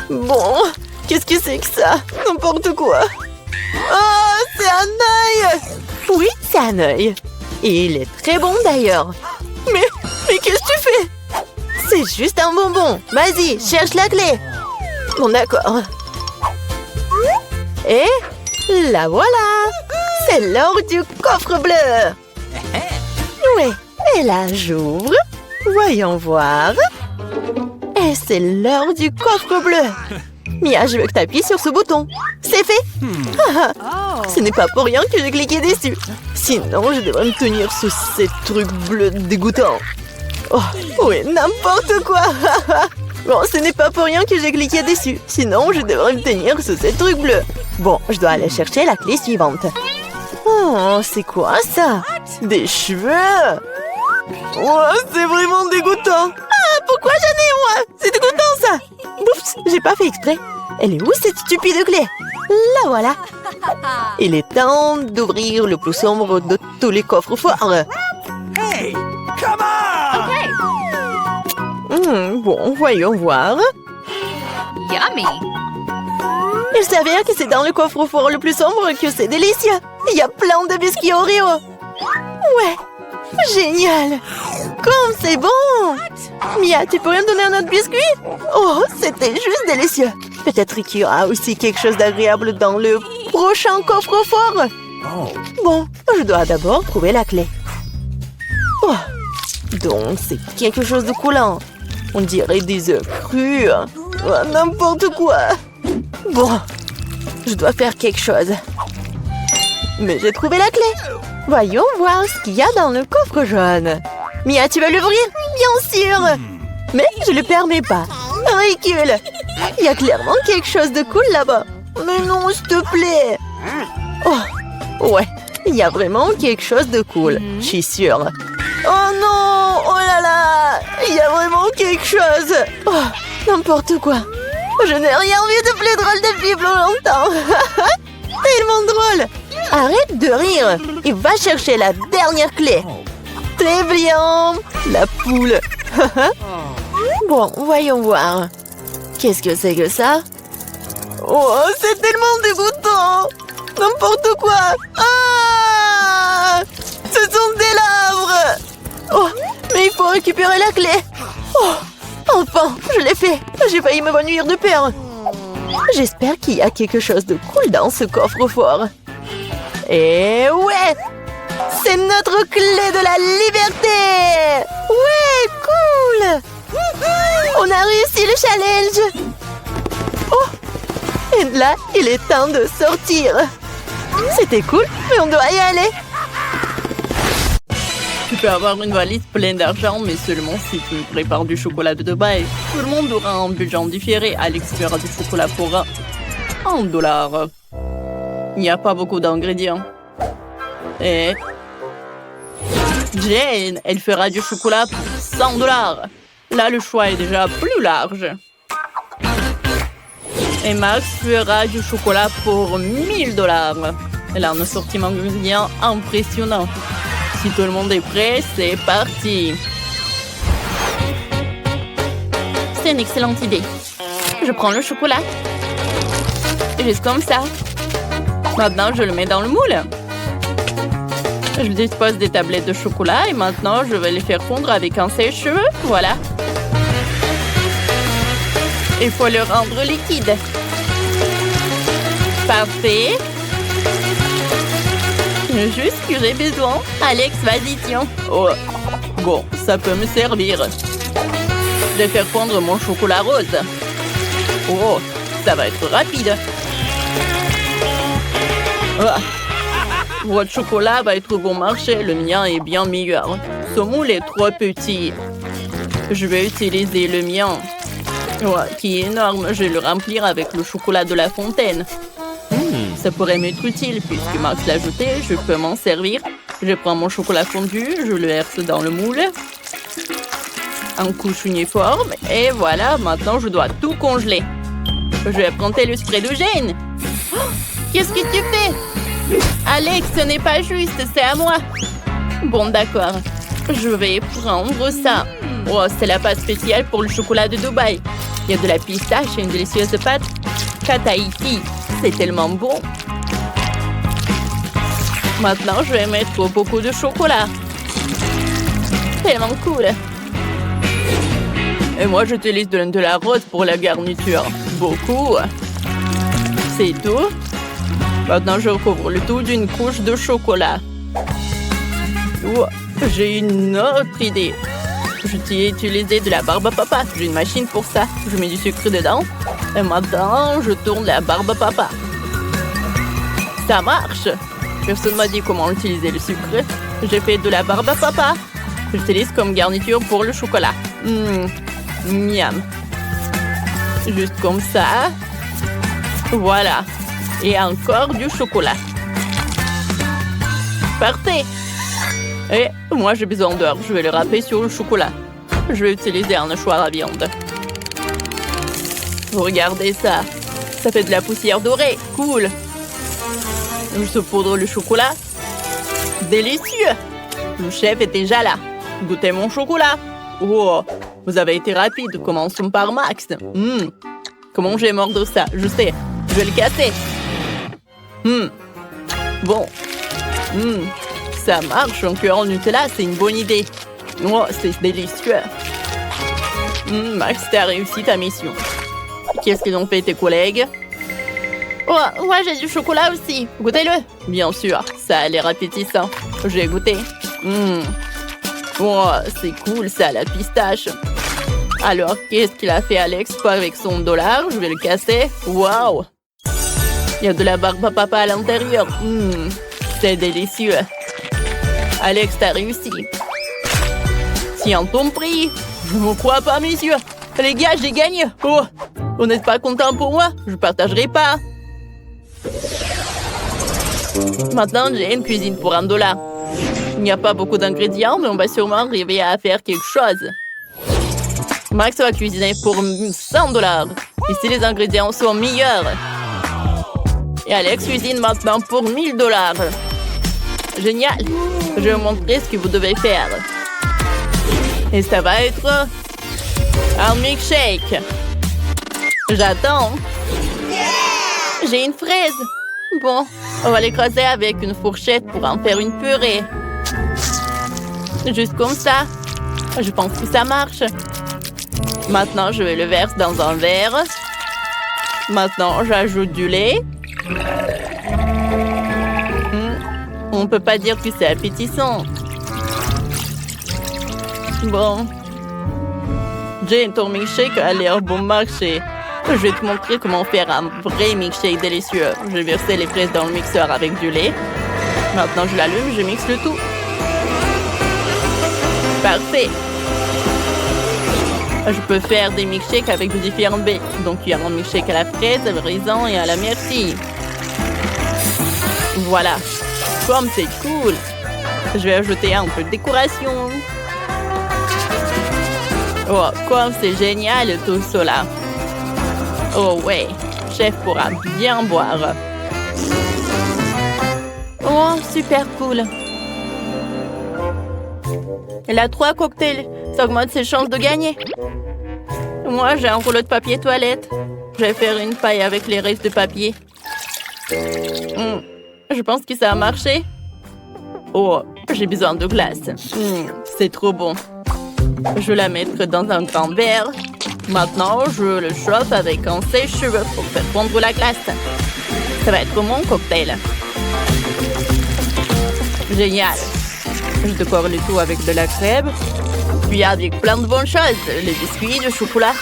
Bon, qu'est-ce que c'est que ça? N'importe quoi. Oh, c'est un œil! Oui, c'est un œil. Et il est très bon d'ailleurs. Mais qu'est-ce que tu fais? C'est juste un bonbon. Vas-y, cherche la clé. Bon, d'accord. Et la voilà. C'est l'heure du coffre bleu. Oui, et là, j'ouvre. Voyons voir. Et c'est l'heure du coffre bleu. Mia, je veux que tu appuies sur ce bouton. C'est fait. Ce n'est pas pour rien que j'ai cliqué dessus. Sinon, je devrais me tenir sous ces trucs bleus dégoûtants. Oh, oui, n'importe quoi. Bon, ce n'est pas pour rien que j'ai cliqué dessus. Sinon, je devrais me tenir sous ces trucs bleus. Bon, je dois aller chercher la clé suivante. Oh, c'est quoi ça? Des cheveux? Oh, c'est vraiment dégoûtant. Ah, pourquoi j'en ai moi? C'est dégoûtant ça. Oups, j'ai pas fait exprès. Elle est où cette stupide clé? La voilà. Il est temps d'ouvrir le plus sombre de tous les coffres forts. Hey, come on! Bon, voyons voir. Yummy! Il s'avère que c'est dans le coffre-fort le plus sombre que c'est délicieux. Il y a plein de biscuits Oreo. Ouais, génial. Comme c'est bon. Mia, tu pourrais me donner un autre biscuit? Oh, c'était juste délicieux. Peut-être qu'il y aura aussi quelque chose d'agréable dans le prochain coffre-fort. Bon, je dois d'abord trouver la clé. Oh, donc c'est quelque chose de coulant. On dirait des œufs crus. Oh, n'importe quoi. Bon, je dois faire quelque chose. Mais j'ai trouvé la clé. Voyons voir ce qu'il y a dans le coffre jaune. Mia, tu vas l'ouvrir? Bien sûr. Mais je ne le permets pas. Ridicule. Il y a clairement quelque chose de cool là-bas. Mais non, s'il te plaît. Oh, ouais. Il y a vraiment quelque chose de cool. Je suis sûre. Oh non! Oh là là! Il y a vraiment quelque chose. Oh, n'importe quoi. Je n'ai rien vu de plus drôle depuis plus longtemps. Tellement drôle. Arrête de rire. Il va chercher la dernière clé. Très bien. La poule. Bon, voyons voir. Qu'est-ce que c'est que ça? Oh, c'est tellement dégoûtant. N'importe quoi. Ah! Ce sont des larves. Oh, mais il faut récupérer la clé. Oh, enfin, je l'ai fait. J'ai failli m'évanouir de peur. J'espère qu'il y a quelque chose de cool dans ce coffre-fort. Et ouais! C'est notre clé de la liberté! Ouais, cool! On a réussi le challenge! Oh! Et là, il est temps de sortir. C'était cool, mais on doit y aller. Tu peux avoir une valise pleine d'argent, mais seulement si tu prépares du chocolat de Dubaï. Tout le monde aura un budget différé. Alex fera du chocolat pour $1. Il n'y a pas beaucoup d'ingrédients. Et Jane, elle fera du chocolat pour $100. Là, le choix est déjà plus large. Et Max fera du chocolat pour $1000. Elle a un assortiment d'ingrédients impressionnant. Si tout le monde est prêt, c'est parti. C'est une excellente idée. Je prends le chocolat. Juste comme ça. Maintenant, je le mets dans le moule. Je dispose des tablettes de chocolat et maintenant, je vais les faire fondre avec un sèche-cheveux. Voilà. Il faut le rendre liquide. Parfait. Juste ce que j'ai besoin. Alex, vas-y, tiens. Oh, bon, ça peut me servir. Je vais faire fondre mon chocolat rose. Oh, ça va être rapide. Ah. Votre chocolat va être bon marché. Le mien est bien meilleur. Ce moule est trop petit. Je vais utiliser le mien, qui est énorme. Je vais le remplir avec le chocolat de la fontaine. Ça pourrait m'être utile puisque Max l'a ajouté. Je peux m'en servir. Je prends mon chocolat fondu, je le verse dans le moule. Un couche uniforme. Et voilà, maintenant je dois tout congeler. Je vais prendre le spray de Jane. Oh, qu'est-ce que tu fais? Alex, ce n'est pas juste, c'est à moi. Bon, d'accord. Je vais prendre ça. Oh, c'est la pâte spéciale pour le chocolat de Dubaï. Il y a de la pistache et une délicieuse pâte Kataïti. C'est tellement bon. Maintenant, je vais mettre beaucoup de chocolat. Tellement cool. Et moi, j'utilise de la rose pour la garniture. Beaucoup. C'est tout. Maintenant, je recouvre le tout d'une couche de chocolat. Oh, j'ai une autre idée. J'ai utilisé de la barbe à papa. J'ai une machine pour ça. Je mets du sucre dedans. Et maintenant, je tourne la barbe à papa. Ça marche. Personne m'a dit comment utiliser le sucre. J'ai fait de la barbe à papa. J'utilise comme garniture pour le chocolat. Miam. Juste comme ça. Voilà. Et encore du chocolat. Parfait. Et moi, j'ai besoin d'heures. Je vais le râper sur le chocolat. Je vais utiliser un hachoir à viande. Regardez ça. Ça fait de la poussière dorée. Cool. Je saupoudre le chocolat. Délicieux. Le chef est déjà là. Goûtez mon chocolat. Oh, vous avez été rapide. Commençons par Max. Comment je vais mordre ça? Je sais. Je vais le casser. Bon. Ça marche. Un cœur en Nutella, c'est une bonne idée. Oh, c'est délicieux. Max, t'as réussi ta mission. Qu'est-ce qu'ils ont fait tes collègues? Oh, moi j'ai du chocolat aussi. Goûtez-le. Bien sûr, ça a l'air appétissant. J'ai goûté. Oh, c'est cool ça, la pistache. Alors, qu'est-ce qu'il a fait Alex avec son dollar? Je vais le casser. Waouh! Il y a de la barbe à papa à l'intérieur. C'est délicieux. Alex, t'as réussi. Tiens ton prix. Je ne crois pas, messieurs. Les gars, j'ai gagné. Oh, vous n'êtes pas content pour moi? Je partagerai pas. Maintenant, j'ai une cuisine pour $1. Il n'y a pas beaucoup d'ingrédients, mais on va sûrement arriver à faire quelque chose. Max va cuisiner pour $100. Ici, les ingrédients sont meilleurs. Et Alex cuisine maintenant pour $1000. Génial. Je vais vous montrer ce que vous devez faire. Et ça va être un milkshake. J'attends. J'ai une fraise. Bon, on va l'écraser avec une fourchette pour en faire une purée. Juste comme ça. Je pense que ça marche. Maintenant, je vais le verser dans un verre. Maintenant, j'ajoute du lait. On ne peut pas dire que c'est appétissant. Bon. Jane, ton milkshake a l'air bon marché. Je vais te montrer comment faire un vrai milkshake délicieux. Je vais verser les fraises dans le mixeur avec du lait. Maintenant, je l'allume, je mixe le tout. Parfait. Je peux faire des milkshakes avec de différents baies. Donc, il y a un milkshake à la fraise, au raisin et à la myrtille. Voilà. Comme c'est cool. Je vais ajouter un peu de décoration. Oh, comme c'est génial tout cela. Oh ouais, chef pourra bien boire. Oh, super cool. Elle a 3 cocktails. Ça augmente ses chances de gagner. Moi, j'ai un rouleau de papier toilette. Je vais faire une paille avec les restes de papier. Je pense que ça a marché. Oh, j'ai besoin de glace. C'est trop bon. Je vais la mettre dans un grand verre. Maintenant, je le chauffe avec un sèche-cheveux pour faire fondre la glace. Ça va être mon cocktail. Génial. Je décore le tout avec de la crème. Puis avec plein de bonnes choses. Les biscuits, le chocolat.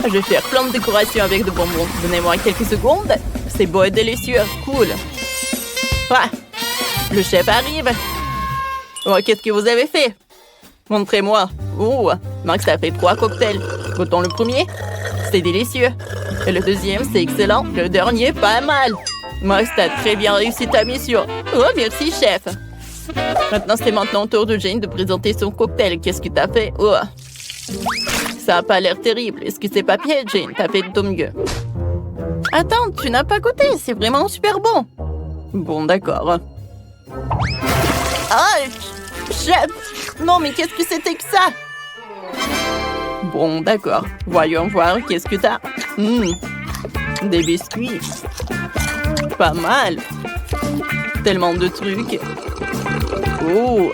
Je vais faire plein de décorations avec de bonbons. Donnez-moi quelques secondes. C'est beau et délicieux. Cool. Ah, le chef arrive. Oh, qu'est-ce que vous avez fait? Montrez-moi. Oh, Max a fait 3 cocktails. Goûtons le premier. C'est délicieux. Et le deuxième, c'est excellent. Le dernier, pas mal. Max, t'as très bien réussi ta mission. Oh, merci, chef. Maintenant, c'est maintenant au tour de Jane de présenter son cocktail. Qu'est-ce que t'as fait? Oh. Ça a pas l'air terrible. Est-ce que c'est papier, Jane? T'as fait de ton mieux. Attends, tu n'as pas goûté. C'est vraiment super bon. Bon, d'accord. Ah, chef, Non, mais qu'est-ce que c'était que ça? Bon, d'accord. Voyons voir, qu'est-ce que t'as? Des biscuits. Pas mal. Tellement de trucs. Oh!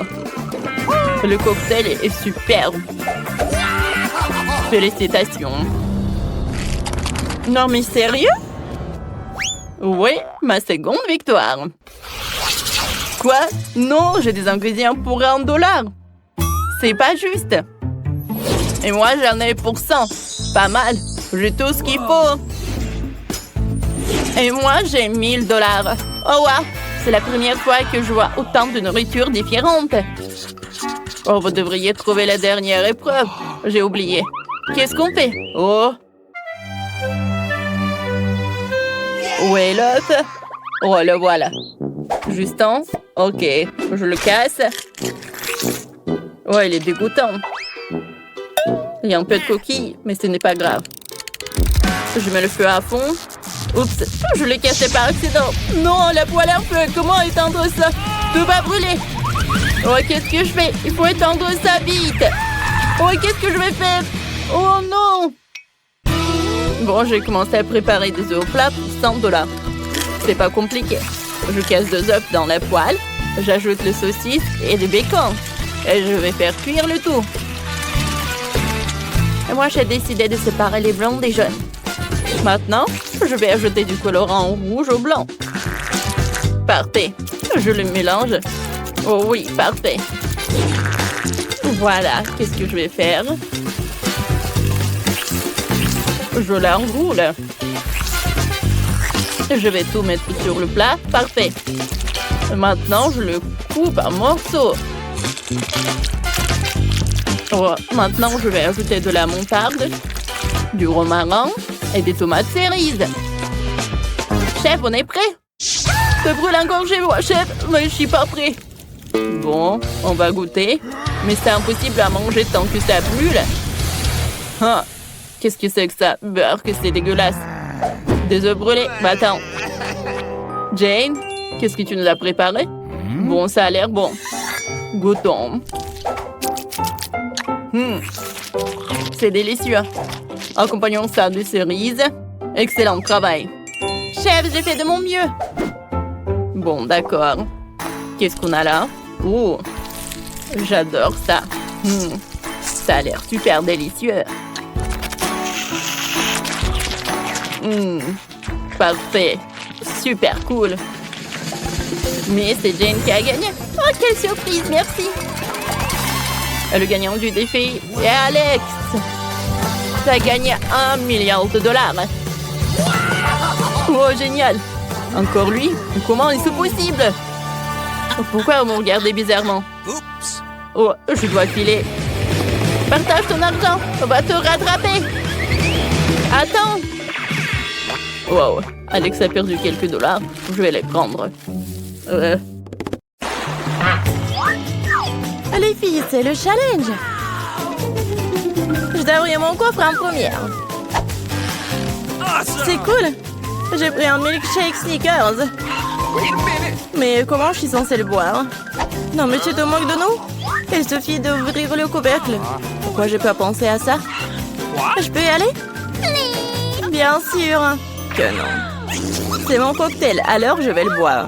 Le cocktail est superbe. Félicitations. Non, mais sérieux? Oui, ma seconde victoire. Quoi? Non, j'ai des ingrédients pour $1. C'est pas juste. Et moi, j'en ai pour 100. Pas mal. J'ai tout ce qu'il faut. Et moi, j'ai $1000. Oh, wow! C'est la première fois que je vois autant de nourriture différente. Oh, vous devriez trouver la dernière épreuve. J'ai oublié. Qu'est-ce qu'on fait? Oh! Où est l'œuf? Oh, le voilà. Justin? Ok, je le casse. Oh, il est dégoûtant. Il y a un peu de coquille, mais ce n'est pas grave. Je mets le feu à fond. Oups, je l'ai cassé par accident. Non, la poêle à feu, comment éteindre ça? Tout va brûler. Oh, qu'est-ce que je fais? Il faut éteindre ça vite. Oh, qu'est-ce que je vais faire? Oh non! Bon, j'ai commencé à préparer des œufs au plat pour $100. C'est pas compliqué. Je casse 2 œufs dans la poêle. J'ajoute le saucisse et du bacon. Et je vais faire cuire le tout. Et moi, j'ai décidé de séparer les blancs des jaunes. Maintenant, je vais ajouter du colorant rouge au blanc. Parfait. Je le mélange. Oh oui, parfait. Voilà, qu'est-ce que je vais faire? Je l'enroule. Je vais tout mettre sur le plat. Parfait. Maintenant, je le coupe en morceaux. Oh, maintenant, je vais ajouter de la moutarde, du romarin et des tomates cerises. Chef, on est prêt? Ça brûle encore chez moi, chef, mais je suis pas prêt. Bon, on va goûter. Mais c'est impossible à manger tant que ça brûle. Ah, qu'est-ce que c'est que ça? Beurre, que c'est dégueulasse. Des œufs brûlés. Bah attends. Jane, qu'est-ce que tu nous as préparé? Bon, ça a l'air bon. Goûtons. C'est délicieux. Accompagnons ça de cerises. Excellent travail. Chef, j'ai fait de mon mieux. Bon, d'accord. Qu'est-ce qu'on a là? Oh, j'adore ça. Ça a l'air super délicieux. Parfait. Super cool. Mais c'est Jane qui a gagné. Oh, quelle surprise, merci. Le gagnant du défi est Alex. Ça a gagné $1 milliard. Oh, génial. Encore lui? Comment est-ce possible? Pourquoi vous me regardez bizarrement? Oups. Oh, je dois filer. Partage ton argent. On va te rattraper. Attends. Wow, Alex a perdu quelques $. Je vais les prendre. Les filles, c'est le challenge. Je dois ouvrir mon coffre en première. C'est cool. J'ai pris un milkshake Snickers. Mais comment je suis censée le boire? Non, mais tu te moques de nous? Il suffit d'ouvrir le couvercle. Pourquoi j'ai pas pensé à ça? Je peux y aller? Bien sûr que non. C'est mon cocktail, alors je vais le boire.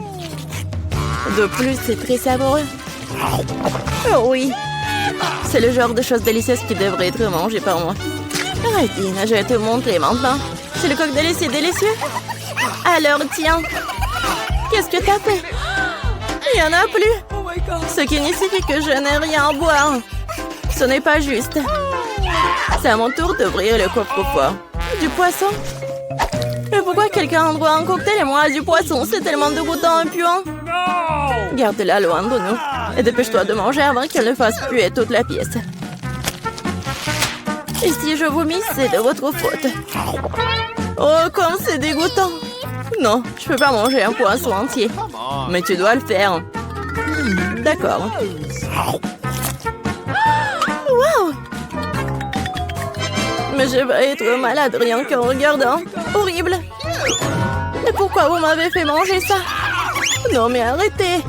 De plus, c'est très savoureux. Oh oui. C'est le genre de choses délicieuses qui devrait être mangées par moi. Arrêtine, je vais te montrer maintenant. C'est le cocktail ici délicieux? Alors, tiens. Qu'est-ce que t'as fait? Il n'y en a plus. Ce qui signifie que je n'ai rien à boire. Ce n'est pas juste. C'est à mon tour d'ouvrir le coffre-fort. Du poisson? Mais pourquoi quelqu'un en boit un cocktail et moi du poisson? C'est tellement dégoûtant et puant. Garde-la loin de nous. Et dépêche-toi de manger avant qu'elle ne fasse puer toute la pièce. Et si je vomis, c'est de votre faute. Oh, comme c'est dégoûtant. Non, je peux pas manger un poisson entier. Mais tu dois le faire. D'accord. Wow! Mais je vais être malade rien qu'en regardant. Horrible. Mais pourquoi vous m'avez fait manger ça? Non, mais arrêtez.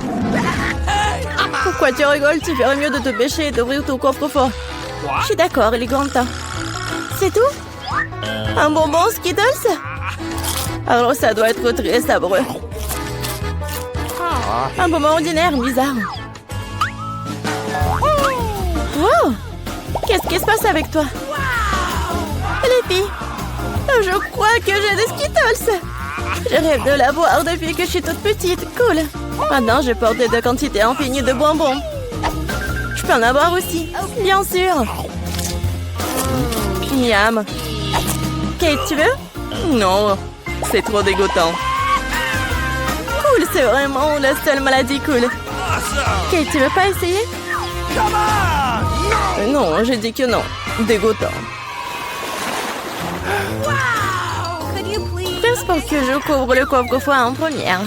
Pourquoi tu rigoles? Tu ferais mieux de te pêcher et d'ouvrir ton coffre-fort. Je suis d'accord, il est grand temps. C'est tout? Un bonbon Skittles? Alors ça doit être très sabreux. Un bonbon ordinaire, bizarre. Wow! Qu'est-ce qui se passe avec toi? Les filles, je crois que j'ai des Skittles. Je rêve de l'avoir depuis que je suis toute petite. Cool. Maintenant, je porte de quantité infinie de bonbons. Je peux en avoir aussi, bien sûr. Miam. Kate, tu veux? Non, c'est trop dégoûtant. Cool, c'est vraiment la seule maladie cool. Kate, tu veux pas essayer? Non, j'ai dit que non. Dégoûtant. Pense pour que je couvre le coffre-fort en première.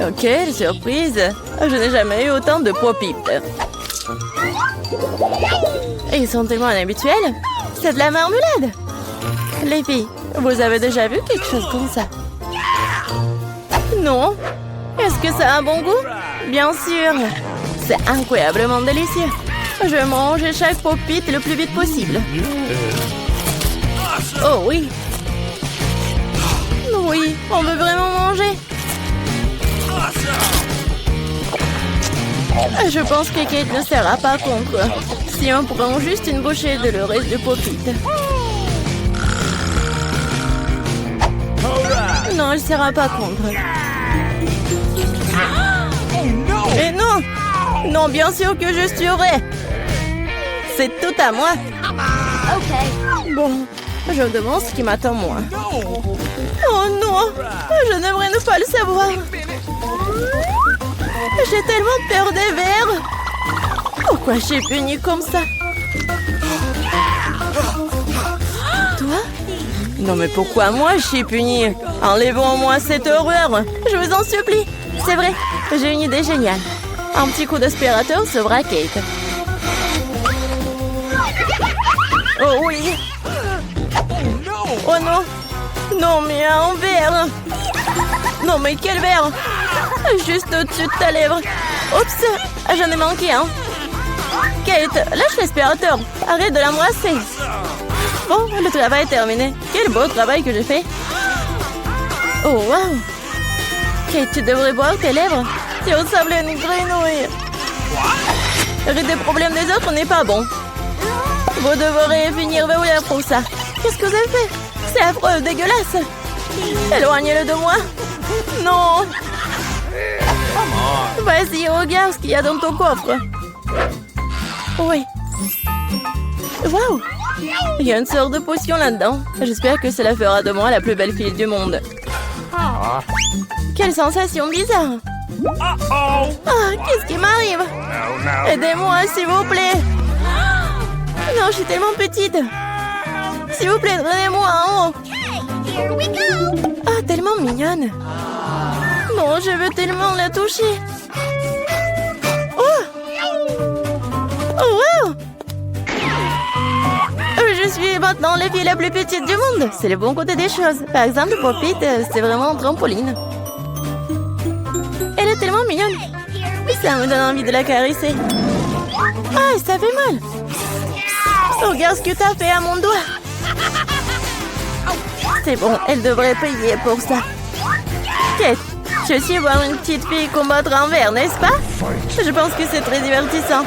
Ok, surprise. Je n'ai jamais eu autant de pop-it. Ils sont tellement inhabituels. C'est de la marmelade. Les filles, vous avez déjà vu quelque chose comme ça? Non? Est-ce que ça a un bon goût? Bien sûr. C'est incroyablement délicieux. Je mange chaque pop-it le plus vite possible. Oh oui. Oui, on veut vraiment manger. Je pense que Kate ne sera pas contre. Si on prend juste une bouchée de le reste de pop-it. Non, elle ne sera pas contre. Et non! Non, bien sûr que je suivrai. C'est tout à moi. Bon, je me demande ce qui m'attend moi. Oh non! Je n'aimerais ne pas le savoir. J'ai tellement peur des vers. Pourquoi je suis punie comme ça? Toi? Non mais pourquoi moi je suis punie? Enlevons-moi cette horreur. Je vous en supplie. C'est vrai, j'ai une idée géniale. Un petit coup d'aspirateur sauvera Kate. Oh oui. Oh non. Non mais un verre. Non mais quel verre? Juste au-dessus de ta lèvre. Oups, j'en ai manqué un. Kate, lâche l'aspirateur. Arrête de l'embrasser. Bon, le travail est terminé. Quel beau travail que j'ai fait. Oh wow. Kate, tu devrais boire tes lèvres. Tu ressembles à une grenouille. Rire des problèmes des autres n'est pas bon. Vous devrez finir verrouillère pour ça. Qu'est-ce que vous avez fait? C'est affreux, dégueulasse. Éloignez-le de moi. Non. Vas-y, regarde ce qu'il y a dans ton coffre. Oui. Waouh. Il y a une sorte de potion là-dedans. J'espère que cela fera de moi la plus belle fille du monde. Quelle sensation bizarre. Ah, qu'est-ce qui m'arrive? Aidez-moi, s'il vous plaît. Non, je suis tellement petite. S'il vous plaît, donnez-moi en haut. Ah, tellement mignonne. Non, je veux tellement la toucher. Oh! Oh, wow! Je suis maintenant la fille la plus petite du monde. C'est le bon côté des choses. Par exemple, Pop-It, c'est vraiment un trampoline. Elle est tellement mignonne. Ça me donne envie de la caresser. Ah, ça fait mal. Regarde ce que t'as fait à mon doigt. C'est bon, elle devrait payer pour ça. Kate, tu sais voir une petite fille combattre un verre, n'est-ce pas? Je pense que c'est très divertissant.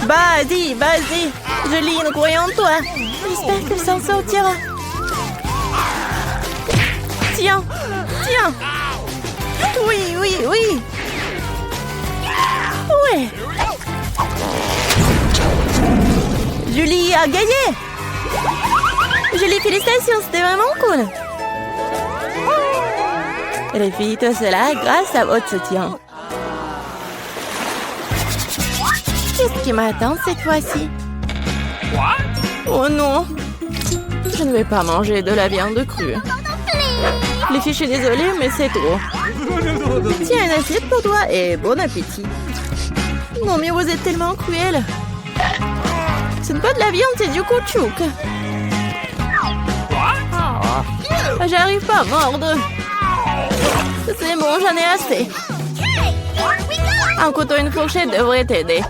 Vas-y, vas-y. Julie, croyons en toi. J'espère qu'elle s'en sortira. Tiens, tiens. Oui, oui, oui. Ouais. Julie a gagné. Julie, félicitations, c'était vraiment cool. Et les filles, tout cela grâce à votre soutien. Qu'est-ce qui m'attend cette fois-ci? Oh non. Je ne vais pas manger de la viande crue. Les filles, je suis désolée, mais c'est trop. Tiens, une assiette pour toi et bon appétit. Non, mais vous êtes tellement cruel. Ce n'est pas de la viande, c'est du caoutchouc. J'arrive pas à mordre. C'est bon, j'en ai assez. Un couteau et une fourchette devraient t'aider.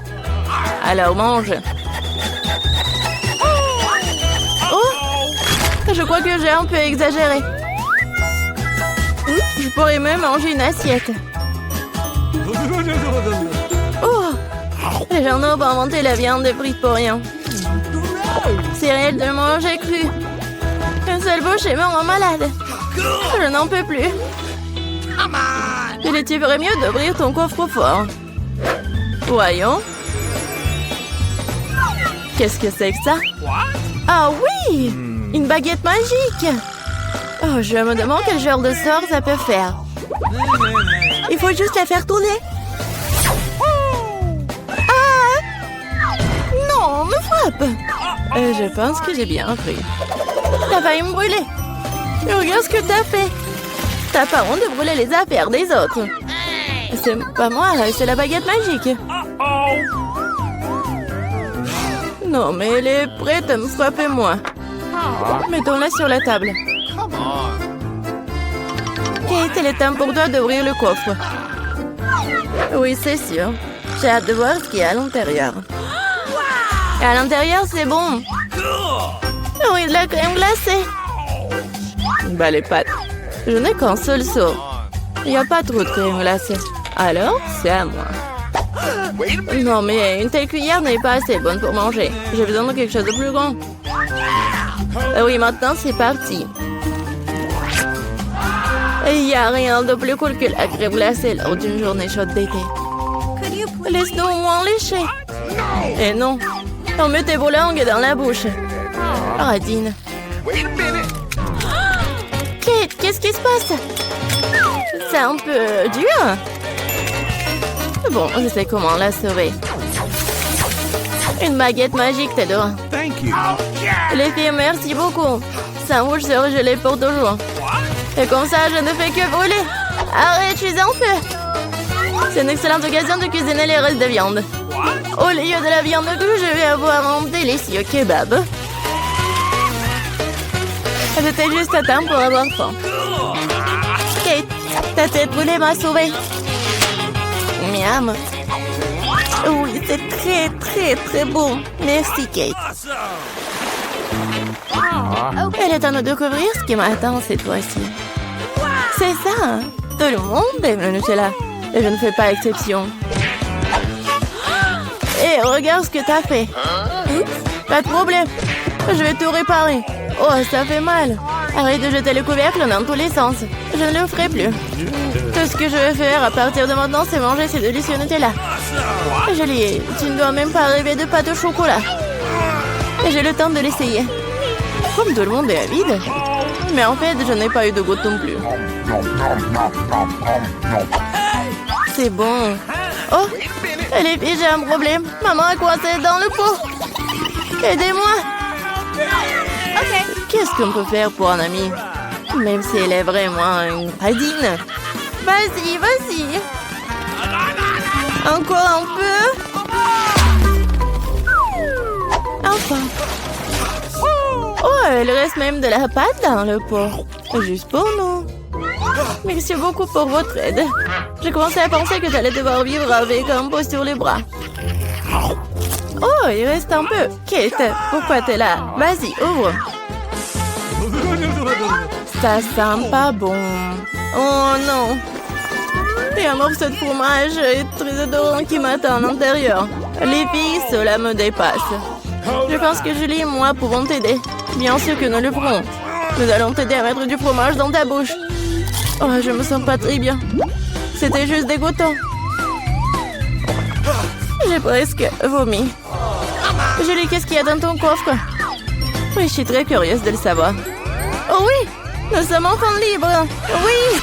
Alors mange. Oh! Je crois que j'ai un peu exagéré. Je pourrais même manger une assiette. Oh! Les gens n'ont pas inventé la viande frite pour rien. C'est réel de manger cru. Une seule bouchée me rend malade. Je n'en peux plus. Il ferait mieux d'ouvrir ton coffre-fort. Voyons. Qu'est-ce que c'est que ça? Ah oui! Une baguette magique! Oh, je me demande quel genre de sort ça peut faire. Il faut juste la faire tourner. Ah! Non, me frappe! Je pense que j'ai bien pris. T'as failli me brûler. Regarde ce que t'as fait. T'as pas honte de brûler les affaires des autres. C'est pas moi, c'est la baguette magique. Non, mais elle est prête à me frapper, moi. Mettons-la sur la table. Kate, il est temps pour toi d'ouvrir le coffre. Oui, c'est sûr. J'ai hâte de voir ce qu'il y a à l'intérieur. Et à l'intérieur, c'est bon. Oui, de la crème glacée. Bah, les pâtes. Je n'ai qu'un seul seau. Il n'y a pas trop de crème glacée. Alors, c'est à moi. Non, mais une telle cuillère n'est pas assez bonne pour manger. J'ai besoin de quelque chose de plus grand. Oui, maintenant, c'est parti. Il n'y a rien de plus cool que la crème glacée lors d'une journée chaude d'été. Laisse-nous au moins lécher. Et non, on met tes langues dans la bouche. Radine. Kate, qu'est-ce qui se passe? C'est un peu dur. Bon, je sais comment la sauver. Une baguette magique t'aidera. Thank you. Les filles, merci beaucoup. Sans vous, je serai gelée pour toujours. Et comme ça, je ne fais que brûler. Arrête, je suis en feu. C'est une excellente occasion de cuisiner les restes de viande. Au lieu de la viande crue, je vais avoir un délicieux kebab. J'étais juste à temps pour avoir faim. Kate, ta tête brûlée m'a sauvée. Miam. Oui, c'est très, très, très bon. Merci, Kate. Elle est en train de découvrir ce qui m'attend cette fois-ci. C'est ça, hein? Tout le monde aime le Nutella. Et je ne fais pas exception. Et regarde ce que t'as fait. Pas de problème. Je vais tout réparer. Oh, ça fait mal. Arrête de jeter le couvercle dans tous les sens. Je ne le ferai plus. Tout ce que je vais faire à partir de maintenant, c'est manger ces délicieux Nutella. Julie, tu ne dois même pas rêver de pâte au chocolat. J'ai le temps de l'essayer. Comme tout le monde est avide. Mais en fait, je n'ai pas eu de goutte non plus. C'est bon. Oh, les filles, j'ai un problème. Maman a coincé dans le pot. Aidez-moi. Ok. Qu'est-ce qu'on peut faire pour un ami? Même si elle est vraiment une radine. Vas-y, vas-y. Encore un peu. Enfin. Oh, il reste même de la pâte dans le pot. Juste pour nous. Merci beaucoup pour votre aide. J'ai commencé à penser que j'allais devoir vivre avec un pot sur les bras. Oh, il reste un peu. Kate, pourquoi t'es là? Vas-y, ouvre. Ça sent pas bon. Oh non. Il y a un morceau de fromage très odorant qui m'attend à l'intérieur. Les filles, cela me dépasse. Je pense que Julie et moi pouvons t'aider. Bien sûr que nous le ferons. Nous allons t'aider à mettre du fromage dans ta bouche. Oh, je me sens pas très bien. C'était juste dégoûtant. J'ai presque vomi. Julie, qu'est-ce qu'il y a dans ton coffre? Oui, je suis très curieuse de le savoir. Oh oui, nous sommes enfin libres. Oui.